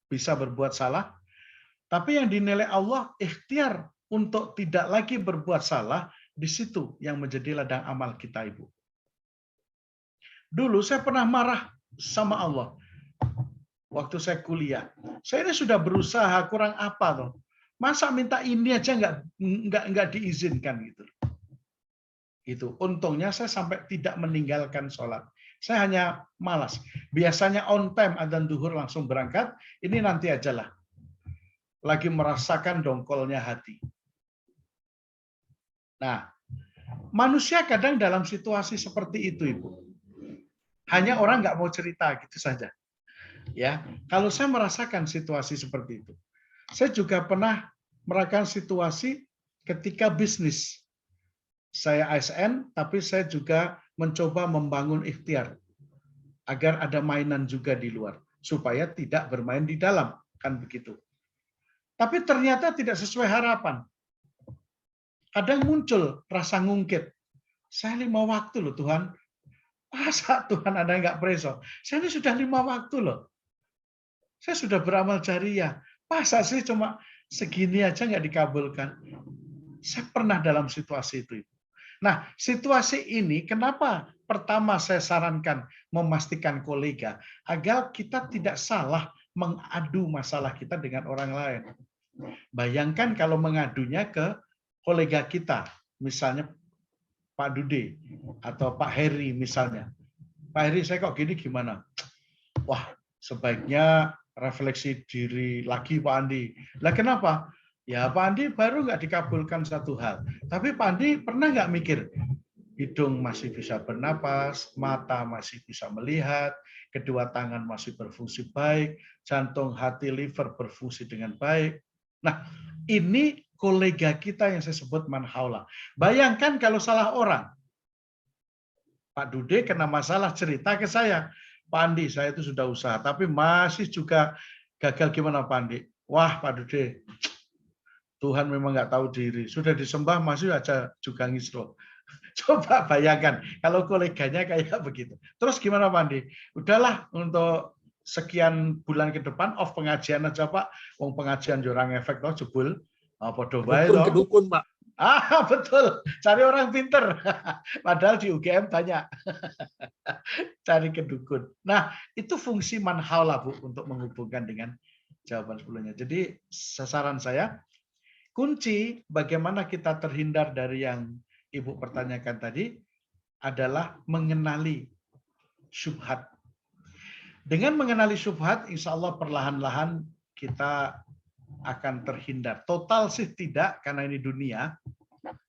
bisa berbuat salah. Tapi yang dinilai Allah ikhtiar untuk tidak lagi berbuat salah, di situ yang menjadi ladang amal kita Ibu. Dulu saya pernah marah sama Allah. Waktu saya kuliah. Saya ini sudah berusaha, kurang apa toh. Masa minta ini aja nggak diizinkan gitu. Itu untungnya saya sampai tidak meninggalkan sholat. Saya hanya malas. Biasanya on time adzan duhur langsung berangkat. Ini nanti ajalah. Lagi merasakan dongkolnya hati. Nah, manusia kadang dalam situasi seperti itu, Ibu. Hanya orang nggak mau cerita gitu saja. Ya, kalau saya merasakan situasi seperti itu. Saya juga pernah merasakan situasi ketika bisnis. Saya ASN, tapi saya juga mencoba membangun ikhtiar agar ada mainan juga di luar supaya tidak bermain di dalam, kan begitu. Tapi ternyata tidak sesuai harapan. Kadang muncul rasa ngungkit. Saya 5 waktu loh Tuhan. Masa Tuhan ada nggak preso? Saya ini sudah 5 waktu loh. Saya sudah beramal jariah. Masa sih cuma segini aja nggak dikabulkan? Saya pernah dalam situasi itu. Nah, situasi ini kenapa pertama saya sarankan memastikan kolega agar kita tidak salah mengadu masalah kita dengan orang lain. Bayangkan kalau mengadunya ke kolega kita, misalnya Pak Dude atau Pak Heri misalnya. Pak Heri, saya kok gini gimana? Wah, sebaiknya refleksi diri lagi Pak Andi. Lah kenapa? Ya Pak Andi baru nggak dikabulkan satu hal. Tapi Pak Andi pernah nggak mikir? Hidung masih bisa bernapas, mata masih bisa melihat, kedua tangan masih berfungsi baik, jantung, hati, liver berfungsi dengan baik. Nah, ini kolega kita yang saya sebut man haula. Bayangkan kalau salah orang. Pak Dude kena masalah cerita ke saya. Pak Andi, saya itu sudah usaha, tapi masih juga gagal. Gimana Pak Andi? Wah Pak Dude, Tuhan memang nggak tahu diri. Sudah disembah masih aja juga ngisro. Coba bayangkan kalau koleganya kayak begitu. Terus gimana Pak Andi? Udahlah untuk sekian bulan ke depan off pengajian aja Pak. Wong pengajian jurang efek toh jebul. Podo bae toh. Dukun Pak. Ah betul, cari orang pinter. Padahal di UGM banyak. Cari kedukun. Nah, itu fungsi man haula Bu untuk menghubungkan dengan jawaban sebelumnya. Jadi sasaran saya, kunci bagaimana kita terhindar dari yang Ibu pertanyakan tadi adalah mengenali syubhat. Dengan mengenali syubhat, insya Allah perlahan-lahan kita akan terhindar. Total sih tidak, karena ini dunia.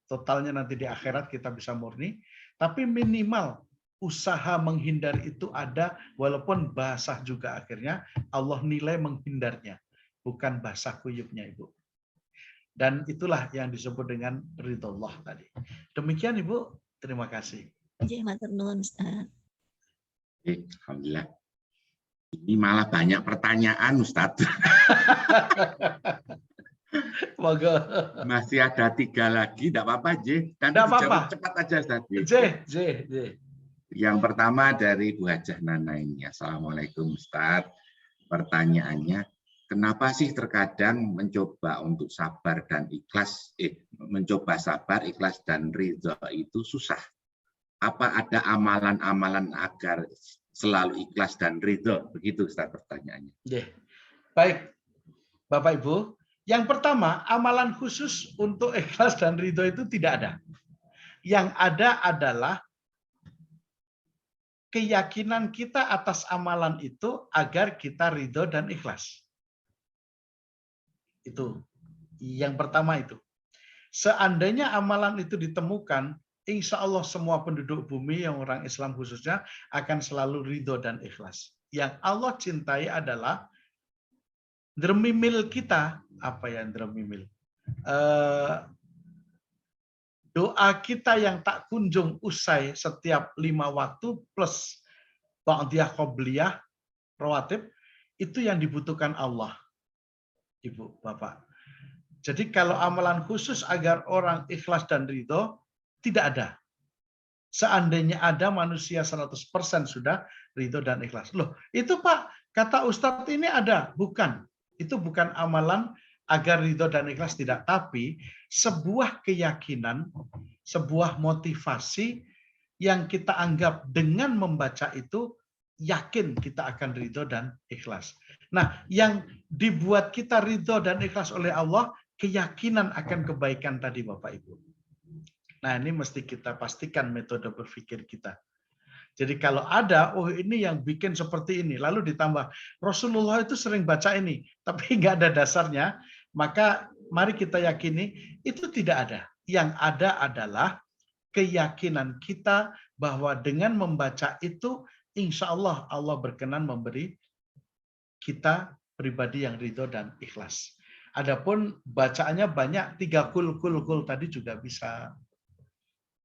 Totalnya nanti di akhirat kita bisa murni. Tapi minimal usaha menghindar itu ada, walaupun basah juga akhirnya Allah nilai menghindarnya. Bukan basah kuyupnya Ibu. Dan itulah yang disebut dengan ridhollah tadi. Demikian Ibu, terima kasih. Matur nuwun Ustaz. Alhamdulillah. Ini malah banyak pertanyaan Ustaz. Moga. Masih ada 3 lagi, tidak apa-apa J. Nanti dijawab cepat aja Ustaz. J. Yang pertama dari Bu Hajah Nana ini. Assalamualaikum Ustaz. Pertanyaannya, kenapa sih terkadang mencoba untuk sabar dan ikhlas, mencoba sabar, ikhlas dan ridho itu susah? Apa ada amalan-amalan agar selalu ikhlas dan ridho? Begitu Ustaz pertanyaannya. Baik, Bapak Ibu. Yang pertama, amalan khusus untuk ikhlas dan ridho itu tidak ada. Yang ada adalah keyakinan kita atas amalan itu agar kita ridho dan ikhlas. Itu yang pertama itu. Seandainya amalan itu ditemukan, insya Allah semua penduduk bumi yang orang Islam khususnya akan selalu ridho dan ikhlas. Yang Allah cintai adalah dermimil kita. Apa yang dermimil? Doa kita yang tak kunjung usai setiap 5 waktu plus ba'diyah qobliyah rawatib, itu yang dibutuhkan Allah, Ibu, Bapak. Jadi kalau amalan khusus agar orang ikhlas dan ridho, tidak ada. Seandainya ada, manusia 100% sudah ridho dan ikhlas. Loh, itu Pak, kata Ustadz ini ada. Bukan. Itu bukan amalan agar ridho dan ikhlas, tidak. Tapi sebuah keyakinan, sebuah motivasi yang kita anggap dengan membaca itu, yakin kita akan ridho dan ikhlas. Nah, yang dibuat kita ridho dan ikhlas oleh Allah, keyakinan akan kebaikan tadi, Bapak Ibu. Nah, ini mesti kita pastikan metode berpikir kita. Jadi kalau ada, oh ini yang bikin seperti ini, lalu ditambah Rasulullah itu sering baca ini, tapi nggak ada dasarnya, maka mari kita yakini itu tidak ada. Yang ada adalah keyakinan kita bahwa dengan membaca itu, insya Allah Allah berkenan memberi kita pribadi yang ridho dan ikhlas. Adapun bacaannya banyak, 3 kul tadi juga bisa.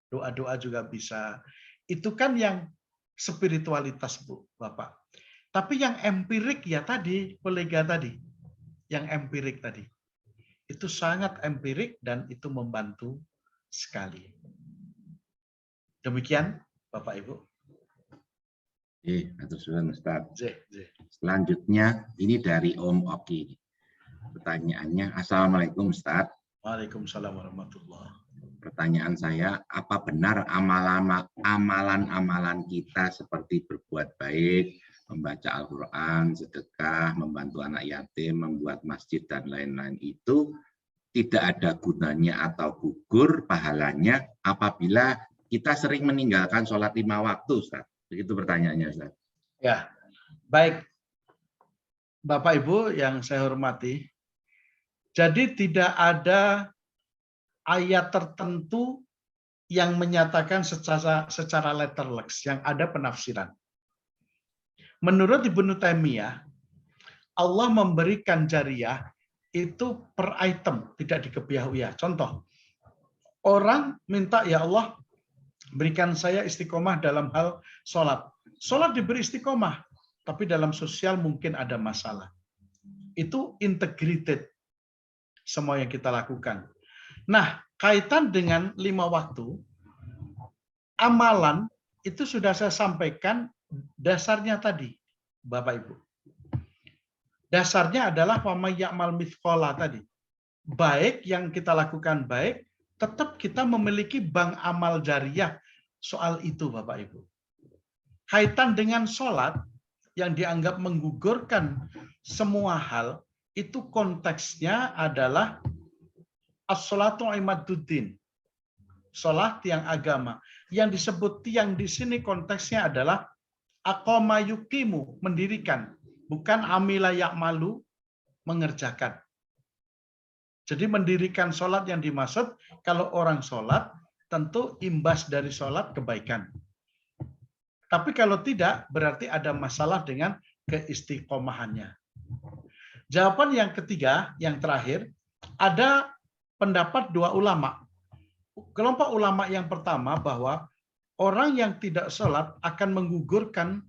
Doa-doa juga bisa. Itu kan yang spiritualitas, Bu, Bapak. Tapi yang empirik ya tadi, kolega tadi. Yang empirik tadi. Itu sangat empirik dan itu membantu sekali. Demikian, Bapak Ibu. Atur suwun Ustaz. J. Selanjutnya ini dari Om Oki. Pertanyaannya, Assalamualaikum Ustaz. Waalaikumsalam warahmatullahi wabarakatuh. Pertanyaan saya, apa benar amalan-amalan kita seperti berbuat baik, membaca Al-Quran, sedekah, membantu anak yatim, membuat masjid, dan lain-lain itu tidak ada gunanya atau gugur pahalanya apabila kita sering meninggalkan sholat 5 waktu, Ustaz? Begitu pertanyaannya, Ustaz. Ya, baik. Bapak Ibu yang saya hormati, jadi tidak ada ayat tertentu yang menyatakan secara letterleks, yang ada penafsiran. Menurut Ibnu Taimiyah, Allah memberikan jariyah itu per item, tidak dikebiah-uyah. Contoh, orang minta, ya Allah, berikan saya istiqomah dalam hal sholat. Sholat diberi istiqomah, tapi dalam sosial mungkin ada masalah. Itu integrated, semua yang kita lakukan. Nah, kaitan dengan 5 waktu, amalan itu sudah saya sampaikan dasarnya tadi, Bapak Ibu. Dasarnya adalah wamay ya'mal mithqala tadi. Baik yang kita lakukan baik, tetap kita memiliki bank amal jariyah soal itu, Bapak Ibu. Kaitan dengan sholat yang dianggap menggugurkan semua hal, itu konteksnya adalah as-sholatu imaduddin. Sholat tiang agama. Yang disebut tiang di sini konteksnya adalah aqama yuqimu, mendirikan. Bukan amila ya'malu, mengerjakan. Jadi mendirikan sholat yang dimaksud, kalau orang sholat, tentu imbas dari sholat kebaikan. Tapi kalau tidak, berarti ada masalah dengan keistiqomahannya. Jawaban yang ketiga, yang terakhir, ada pendapat 2 ulama. Kelompok ulama yang pertama bahwa orang yang tidak sholat akan menggugurkan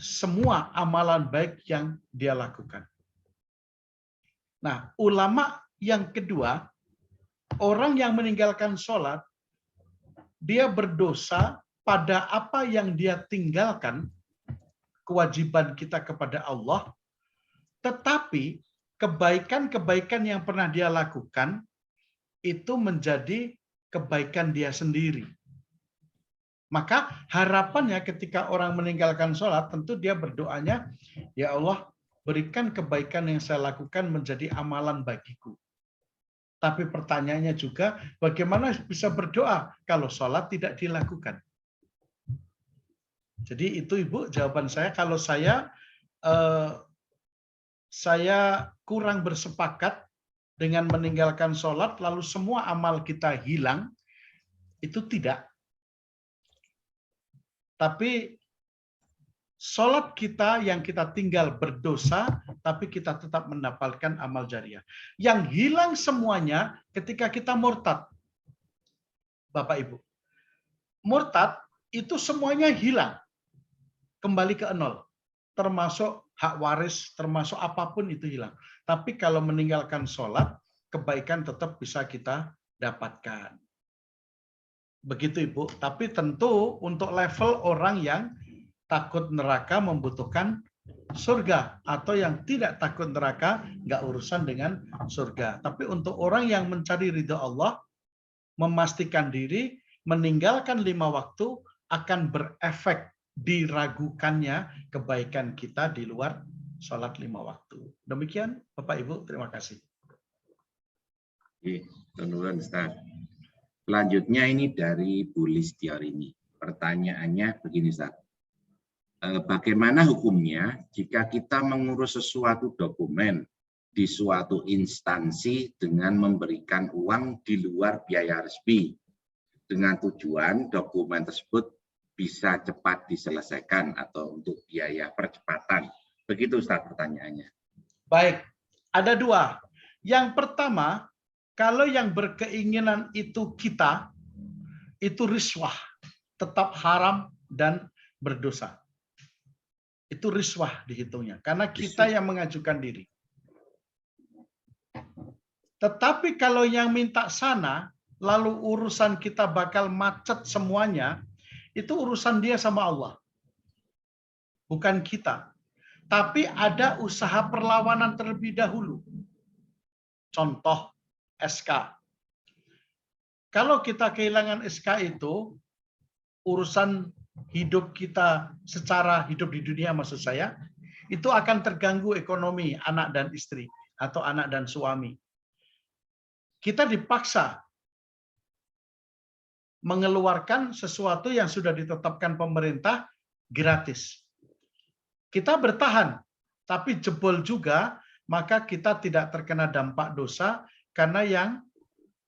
semua amalan baik yang dia lakukan. Nah, ulama yang kedua, orang yang meninggalkan sholat, dia berdosa pada apa yang dia tinggalkan, kewajiban kita kepada Allah, tetapi kebaikan-kebaikan yang pernah dia lakukan, itu menjadi kebaikan dia sendiri. Maka harapannya ketika orang meninggalkan sholat, tentu dia berdoanya, ya Allah, berikan kebaikan yang saya lakukan menjadi amalan bagiku. Tapi pertanyaannya juga, bagaimana bisa berdoa kalau sholat tidak dilakukan? Jadi itu Ibu jawaban saya. Kalau saya kurang bersepakat dengan meninggalkan sholat lalu semua amal kita hilang, itu tidak. Tapi sholat kita yang kita tinggal berdosa, tapi kita tetap mendapatkan amal jariah. Yang hilang semuanya ketika kita murtad. Bapak Ibu. Murtad itu semuanya hilang. Kembali ke nol. Termasuk hak waris, termasuk apapun itu hilang. Tapi kalau meninggalkan sholat, kebaikan tetap bisa kita dapatkan. Begitu Ibu. Tapi tentu untuk level orang yang takut neraka membutuhkan surga. Atau yang tidak takut neraka, nggak urusan dengan surga. Tapi untuk orang yang mencari ridho Allah, memastikan diri, meninggalkan 5 waktu, akan berefek diragukannya kebaikan kita di luar sholat 5 waktu. Demikian Bapak Ibu, terima kasih. Tenuran Ustaz. Selanjutnya ini dari Bu Listiorini. Pertanyaannya begini Ustaz. Bagaimana hukumnya jika kita mengurus sesuatu dokumen di suatu instansi dengan memberikan uang di luar biaya resmi dengan tujuan dokumen tersebut bisa cepat diselesaikan atau untuk biaya percepatan. Begitu Ustaz pertanyaannya. Baik, ada 2. Yang pertama, kalau yang berkeinginan itu kita, itu riswah, tetap haram dan berdosa. Itu riswah dihitungnya, karena kita yang mengajukan diri. Tetapi kalau yang minta sana, lalu urusan kita bakal macet semuanya, itu urusan dia sama Allah. Bukan kita. Tapi ada usaha perlawanan terlebih dahulu. Contoh, SK. Kalau kita kehilangan SK itu, urusan hidup kita secara hidup di dunia maksud saya, itu akan terganggu ekonomi anak dan istri, atau anak dan suami. Kita dipaksa mengeluarkan sesuatu yang sudah ditetapkan pemerintah gratis. Kita bertahan, tapi jebol juga, maka kita tidak terkena dampak dosa, karena yang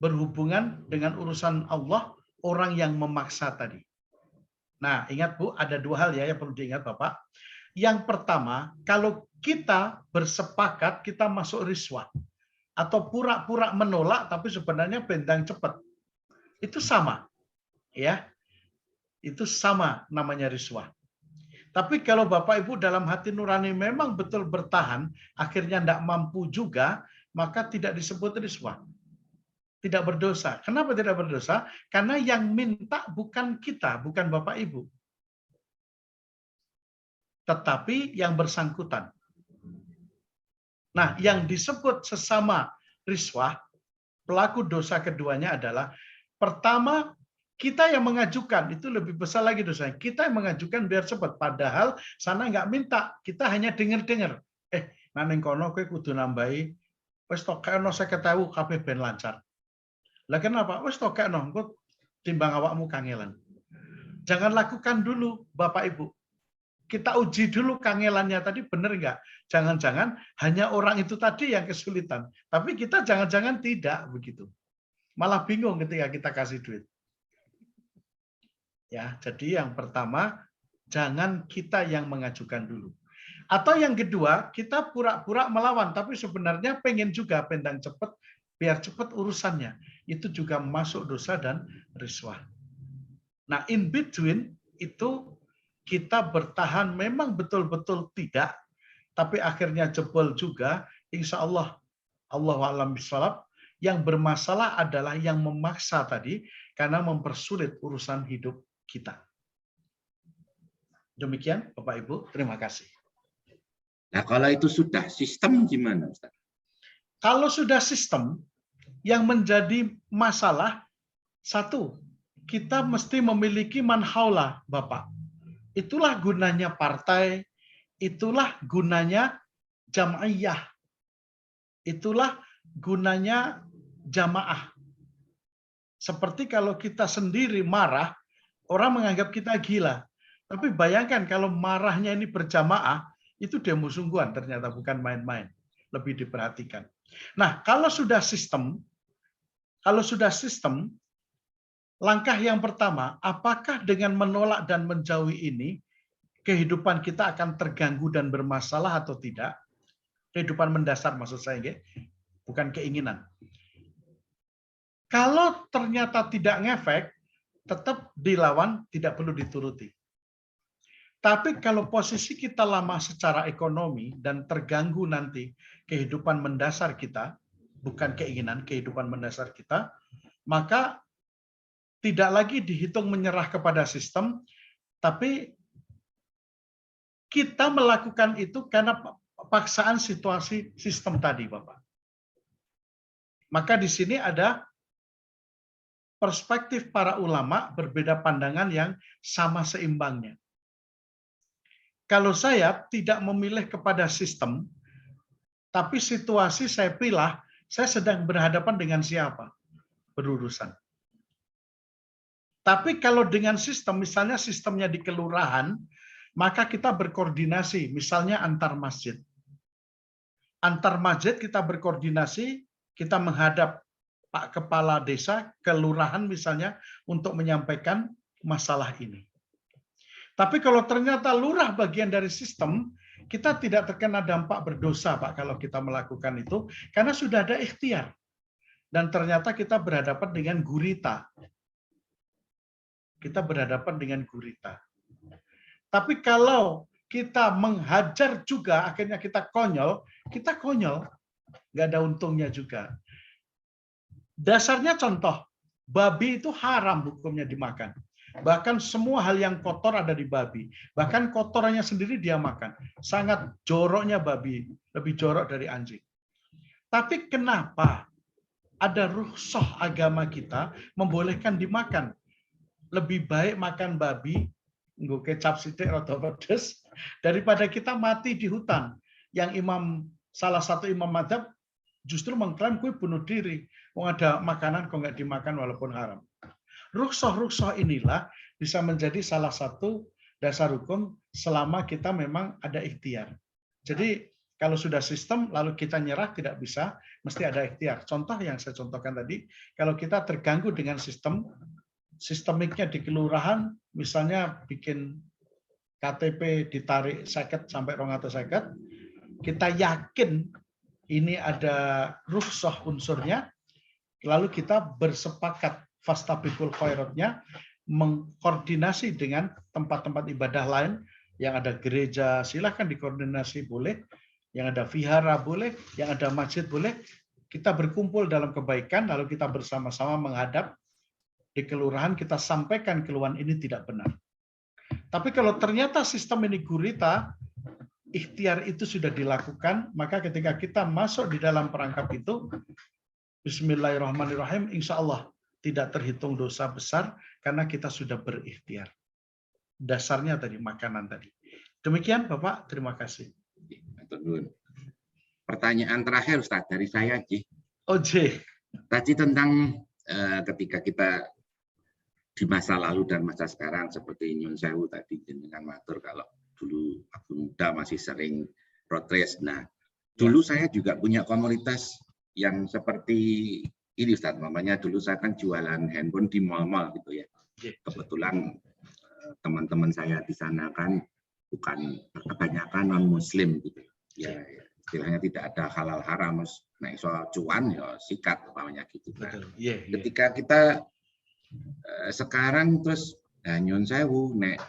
berhubungan dengan urusan Allah, orang yang memaksa tadi. Nah, ingat Bu, ada 2 hal ya yang perlu diingat Bapak. Yang pertama, kalau kita bersepakat, kita masuk riswah. Atau pura-pura menolak, tapi sebenarnya bentang cepat. Itu sama. Ya, itu sama namanya riswah. Tapi kalau Bapak Ibu dalam hati nurani memang betul bertahan, akhirnya tidak mampu juga, maka tidak disebut riswah. Tidak berdosa. Kenapa tidak berdosa? Karena yang minta bukan kita, bukan Bapak Ibu. Tetapi yang bersangkutan. Nah, yang disebut sesama riswah, pelaku dosa keduanya adalah, pertama, kita yang mengajukan, itu lebih besar lagi dosanya. Kita yang mengajukan biar cepat. Padahal sana nggak minta, kita hanya dengar-dengar. Naneng kono kowe kudu nambahi, wis tokekno 50.000 kabeh ben lancar. Lah kenapa? Wis tokekno engko timbang awakmu kangelan. Jangan lakukan dulu Bapak Ibu. Kita uji dulu kangelannya tadi benar nggak? Jangan-jangan hanya orang itu tadi yang kesulitan. Tapi kita jangan-jangan tidak begitu. Malah bingung ketika kita kasih duit. Ya, jadi yang pertama, jangan kita yang mengajukan dulu. Atau yang kedua, kita pura-pura melawan, tapi sebenarnya pengen juga pendang cepat, biar cepat urusannya. Itu juga masuk dosa dan riswah. Nah, in between itu kita bertahan memang betul-betul tidak, tapi akhirnya jebol juga, insya Allah, Allahu a'lam bishawab, yang bermasalah adalah yang memaksa tadi, karena mempersulit urusan hidup kita. Demikian Bapak Ibu, terima kasih. Nah, kalau itu sudah sistem gimana Ustaz? Kalau sudah sistem, yang menjadi masalah, satu, kita mesti memiliki manhaula, Bapak. Itulah gunanya partai, itulah gunanya jam'iyah, itulah gunanya jamaah. Seperti kalau kita sendiri marah, orang menganggap kita gila. Tapi bayangkan kalau marahnya ini berjamaah, itu demo sungguhan ternyata bukan main-main. Lebih diperhatikan. Nah, kalau sudah sistem, langkah yang pertama, apakah dengan menolak dan menjauhi ini, kehidupan kita akan terganggu dan bermasalah atau tidak? Kehidupan mendasar maksud saya, bukan keinginan. Kalau ternyata tidak ngefek, tetap dilawan, tidak perlu dituruti. Tapi kalau posisi kita lama secara ekonomi dan terganggu nanti kehidupan mendasar kita, bukan keinginan, kehidupan mendasar kita, maka tidak lagi dihitung menyerah kepada sistem, tapi kita melakukan itu karena paksaan situasi sistem tadi, Bapak. Maka di sini ada perspektif para ulama berbeda pandangan yang sama seimbangnya. Kalau saya tidak memilih kepada sistem, tapi situasi saya pilih, saya sedang berhadapan dengan siapa? Berurusan. Tapi kalau dengan sistem, misalnya sistemnya di kelurahan, maka kita berkoordinasi, misalnya antar masjid. Antar masjid kita berkoordinasi, kita menghadap Pak Kepala Desa, kelurahan misalnya, untuk menyampaikan masalah ini. Tapi kalau ternyata lurah bagian dari sistem, kita tidak terkena dampak berdosa, Pak, kalau kita melakukan itu, karena sudah ada ikhtiar. Dan ternyata kita berhadapan dengan gurita. Kita berhadapan dengan gurita. Tapi kalau kita menghajar juga, akhirnya kita konyol, nggak ada untungnya juga. Dasarnya contoh, babi itu haram hukumnya dimakan. Bahkan semua hal yang kotor ada di babi. Bahkan kotorannya sendiri dia makan. Sangat joroknya babi, lebih jorok dari anjing. Tapi kenapa ada rukhsah agama kita membolehkan dimakan? Lebih baik makan babi, nggo kecap sithik rada pedes, daripada kita mati di hutan. Yang salah satu imam madzhab justru mengklaim kue bunuh diri. Wong ada makanan kok nggak dimakan walaupun haram. Rukhsah inilah bisa menjadi salah satu dasar hukum selama kita memang ada ikhtiar. Jadi kalau sudah sistem lalu kita nyerah tidak bisa, mesti ada ikhtiar. Contoh yang saya contohkan tadi, kalau kita terganggu dengan sistemiknya di kelurahan, misalnya bikin KTP ditarik 50 sampai 250, kita yakin ini ada rukhsah unsurnya, lalu kita bersepakat fastabiqul khairatnya, mengkoordinasi dengan tempat-tempat ibadah lain, yang ada gereja silahkan dikoordinasi boleh, yang ada vihara boleh, yang ada masjid boleh, kita berkumpul dalam kebaikan, lalu kita bersama-sama menghadap di kelurahan, kita sampaikan keluhan ini tidak benar. Tapi kalau ternyata sistem ini gurita, ikhtiar itu sudah dilakukan, maka ketika kita masuk di dalam perangkap itu, bismillahirrahmanirrahim, insya Allah tidak terhitung dosa besar karena kita sudah berikhtiar. Dasarnya tadi, makanan tadi. Demikian Bapak, terima kasih. Pertanyaan terakhir Ustaz dari saya, Ji. Oke. Tadi tentang ketika kita di masa lalu dan masa sekarang, seperti Nyun Sewu tadi dengan matur, kalau dulu aku muda masih sering road race. Nah, dulu saya juga punya komunitas yang seperti ini Ustaz, namanya dulu saya kan jualan handphone di mall-mall gitu ya. Kebetulan teman-teman saya di sana kan bukan kebanyakan non-muslim gitu. Ya, istilahnya tidak ada halal haram, nek iso cuan ya sikat umpamanya gitu. Nah, ketika kita sekarang terus Nyun Sewu nek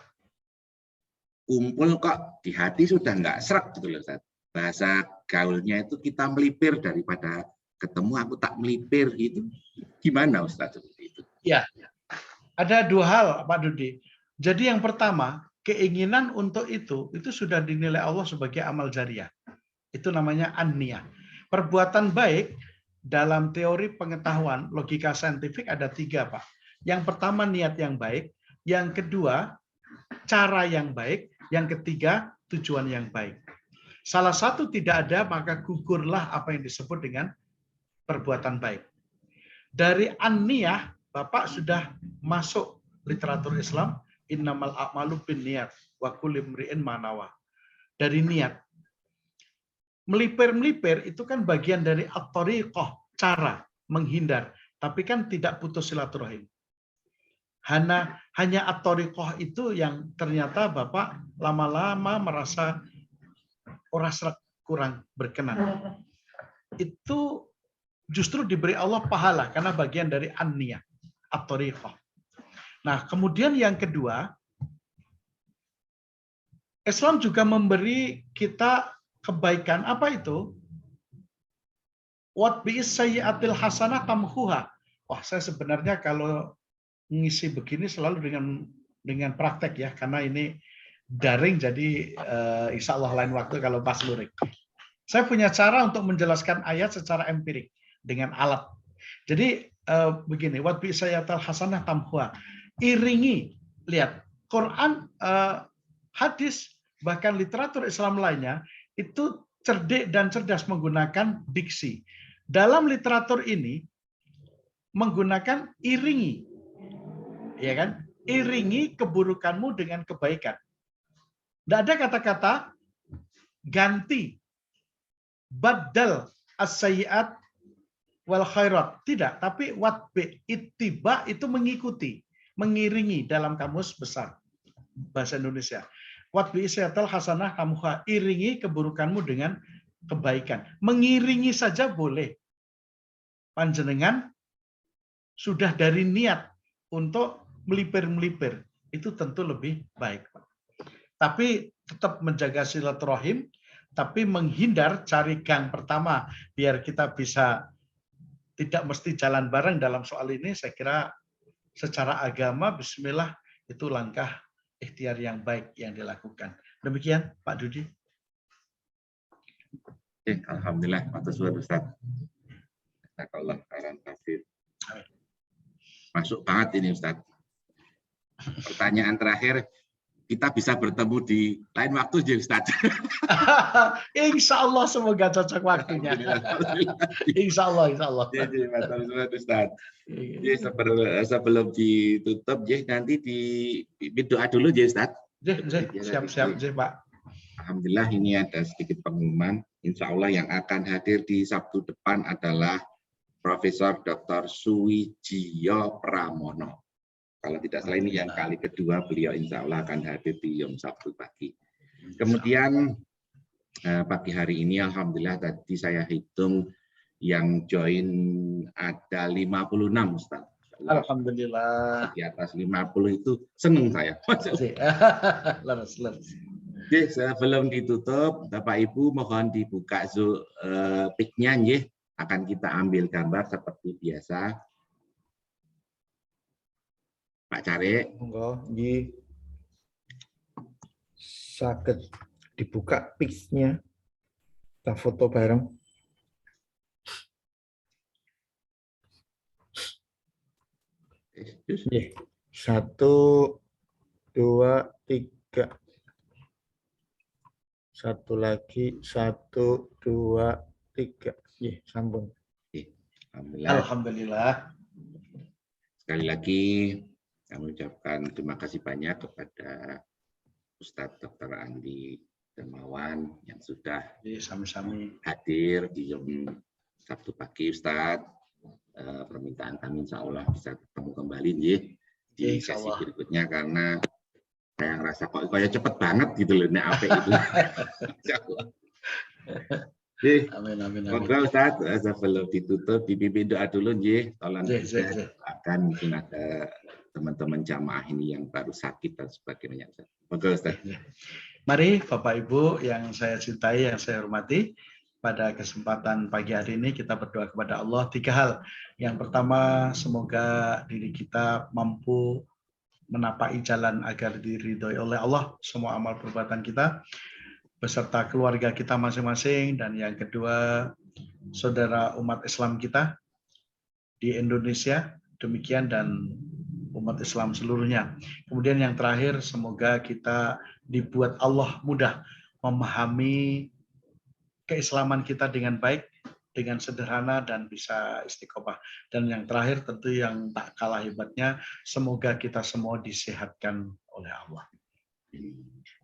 kumpul kok di hati sudah nggak srek gitu loh Ustaz. Bahasa gaulnya itu kita melipir daripada ketemu aku tak melipir gitu. Gimana Ustaz seperti itu? Ya, ada dua hal Pak Dudi. Jadi yang pertama, keinginan untuk itu sudah dinilai Allah sebagai amal jariah. Itu namanya an-niyah. Perbuatan baik dalam teori pengetahuan logika saintifik ada 3 Pak. Yang pertama niat yang baik, yang kedua cara yang baik, yang ketiga tujuan yang baik. Salah satu tidak ada maka gugurlah apa yang disebut dengan perbuatan baik. Dari an-niyah, Bapak sudah masuk literatur Islam, innamal a'malu binniyat wa kullu imri'in ma nawa. Dari niat. melipir-melipir itu kan bagian dari at-thariqah, cara menghindar, tapi kan tidak putus silaturahim. Hanya at-thariqah itu yang ternyata Bapak lama-lama merasa kurang berkenan. Itu justru diberi Allah pahala karena bagian dari an-niyah, at-thariqah. Nah, kemudian yang kedua, Islam juga memberi kita kebaikan. Apa itu? Wat bi'is sayyi'atil hasanah tamhuha. Wah, saya sebenarnya kalau ngisi begini selalu dengan praktek ya, karena ini daring, jadi insya Allah lain waktu kalau pas lurik. Saya punya cara untuk menjelaskan ayat secara empirik dengan alat. Jadi begini, wat bi'is sayyi'atil hasanah tamhuha. Iringi, lihat, Quran, hadis, bahkan literatur Islam lainnya itu cerdik dan cerdas menggunakan diksi. Dalam literatur ini menggunakan iringi, ya kan? Iringi keburukanmu dengan kebaikan. Tidak ada kata-kata ganti, badal as-sayyi'at wal khairat. Tidak, tapi watbi ittiba itu mengikuti, mengiringi dalam kamus besar bahasa Indonesia. Watbi isyatal hasanah tamuha, iringi keburukanmu dengan kebaikan. Mengiringi saja boleh. Panjenengan sudah dari niat untuk melipir-melipir, itu tentu lebih baik. Tapi tetap menjaga silaturahim, tapi menghindar cari gang pertama biar kita bisa tidak mesti jalan bareng dalam soal ini. Saya kira secara agama, bismillah, itu langkah ikhtiar yang baik yang dilakukan. Demikian Pak Dudi. Alhamdulillah, atas Ustaz. Jazakallah khairan katsir. Masuk banget ini Ustaz. Pertanyaan terakhir, kita bisa bertemu di lain waktu ya Ustaz. Insya Allah semoga cocok waktunya. Insya Allah, insya Allah. Jadi Ustaz. Jadi sebelum ditutup, nanti di doa dulu ya Ustaz. Siap-siap Pak. Alhamdulillah ini ada sedikit pengumuman. Insya Allah yang akan hadir di Sabtu depan adalah Profesor Dr. Suwijiyo Pramono. Kalau tidak salah ini yang kali kedua beliau insya Allah akan hadir di Yom Sabtu pagi. Kemudian pagi hari ini alhamdulillah tadi saya hitung yang join ada 56 Ustaz. Alhamdulillah. Di atas 50 itu seneng saya. Oke, sebelum ditutup Bapak Ibu mohon dibuka pic-nya nggih. Akan kita ambil gambar seperti biasa. Pak Cari. Monggo, nggih. Saged dibuka pic-nya. Kita foto bareng. Nggih. 1, 2, 3. Satu lagi, 1, 2, 3. Nggih, sampun. Alhamdulillah. Sekali lagi kami ucapkan terima kasih banyak kepada Ustadz Dr. Andi Dermawan yang sudah sami-sami hadir di Sabtu pagi Ustadz. Permintaan kami insya Allah bisa ketemu kembali di sesi berikutnya karena saya ngerasa kok kayak cepet banget gitu loh ini apa itu. Amin. Moga Ustaz, sebelum ditutup dipimpin doa dulu nggih. Tolong akan mungkin ada teman-teman jamaah ini yang baru sakit dan sebagainya. Moga Ustaz. Mari Bapak Ibu yang saya cintai, yang saya hormati, pada kesempatan pagi hari ini kita berdoa kepada Allah 3 hal. Yang pertama, semoga diri kita mampu menapai jalan agar diridhoi oleh Allah semua amal perbuatan kita beserta keluarga kita masing-masing, dan yang kedua saudara umat Islam kita di Indonesia demikian dan umat Islam seluruhnya. Kemudian yang terakhir, semoga kita dibuat Allah mudah memahami keislaman kita dengan baik, dengan sederhana dan bisa istiqomah. Dan yang terakhir tentu yang tak kalah hebatnya, semoga kita semua disehatkan oleh Allah.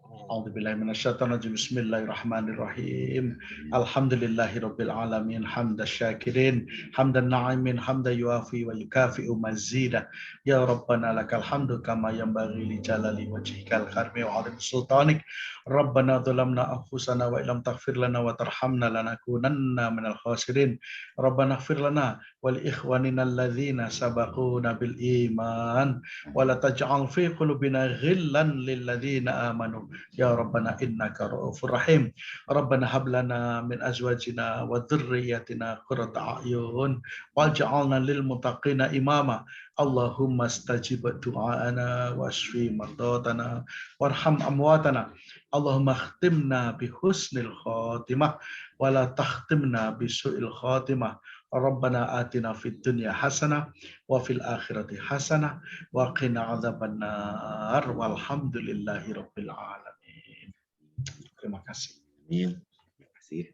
A'udzubillahi minasyaitonirrajim. Bismillahirrahmanirrahim. Alhamdulillahirabbil alamin hamdan syakirin hamdan na'imin hamdan yuafi wa yukafi'u mazida. Ya Rabbana lakal hamdu kama yanbaghi li jalali wajhikal karimi wa 'azimi sultanik. Rabbana dzalamna anfusana wa illam taghfir lana wa tarhamna lanakunanna minal khasirin. Rabbana ighfir lana wa li ikhwanina alladzina sabaquna bil iman wa la taj'al fi qulubina ghillan lil ladzina amanu. Ya Rabbana innaka ra'ufur rahim. Rabbana hab lana min azwajina wa dhurriyyatina qurrata a'yun waj'alna lil muttaqina imama. Allahumma stajib du'ana wasfi mardatana warham amwatana. Allahumma khtimna bi husnil khatimah wa la takhtimna bi su'il khatimah. Rabbana atina fid dunya hasanah wa fil akhirati hasanah wa qina adzabannar walhamdulillahi rabbil alamin. Terima kasih. Amin. Terima kasih.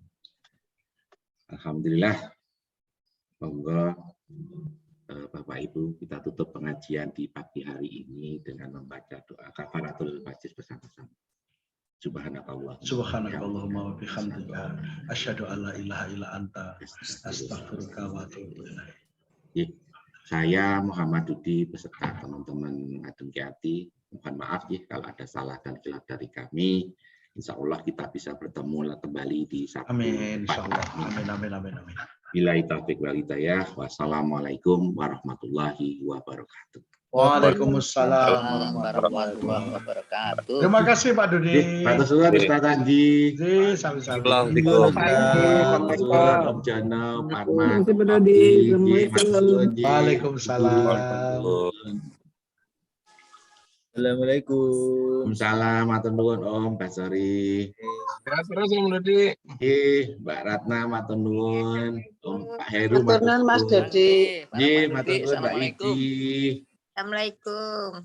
Alhamdulillah. Monggo Bapak Ibu, kita tutup pengajian di pagi hari ini dengan membaca doa kafaratul majlis bersama-sama. Subhanakallah. Subhanakallahumma wa bihamdika asyhadu an la ilaha illa anta astaghfiruka wa atubu ilaik. Saya Muhammad Dudi beserta teman-teman Adem Kiati. Mohon maaf ya kalau ada salah dan khilaf dari kami. Insya Allah kita bisa bertemu kembali di Sabtu. Amin. Insya Allah. Amin. Billahi taufiq wal hidayah. Wassalamualaikum warahmatullahi wabarakatuh. Waalaikumsalam warahmatullahi wabarakatuh. Terima kasih Pak Dudi. Pak Ustaz Anji. Sama-sama. Om Jana, Pak Arman. Waalaikumsalam. Assalamualaikum. Waalaikumsalam. Matur nuwun Om Basari. Terus Om Dudi. Mbak Ratna matur nuwun. Om Pak Heru matur nuwun Mas Dodi. Nggih, matur nuwun Mbak Iki. Assalamualaikum.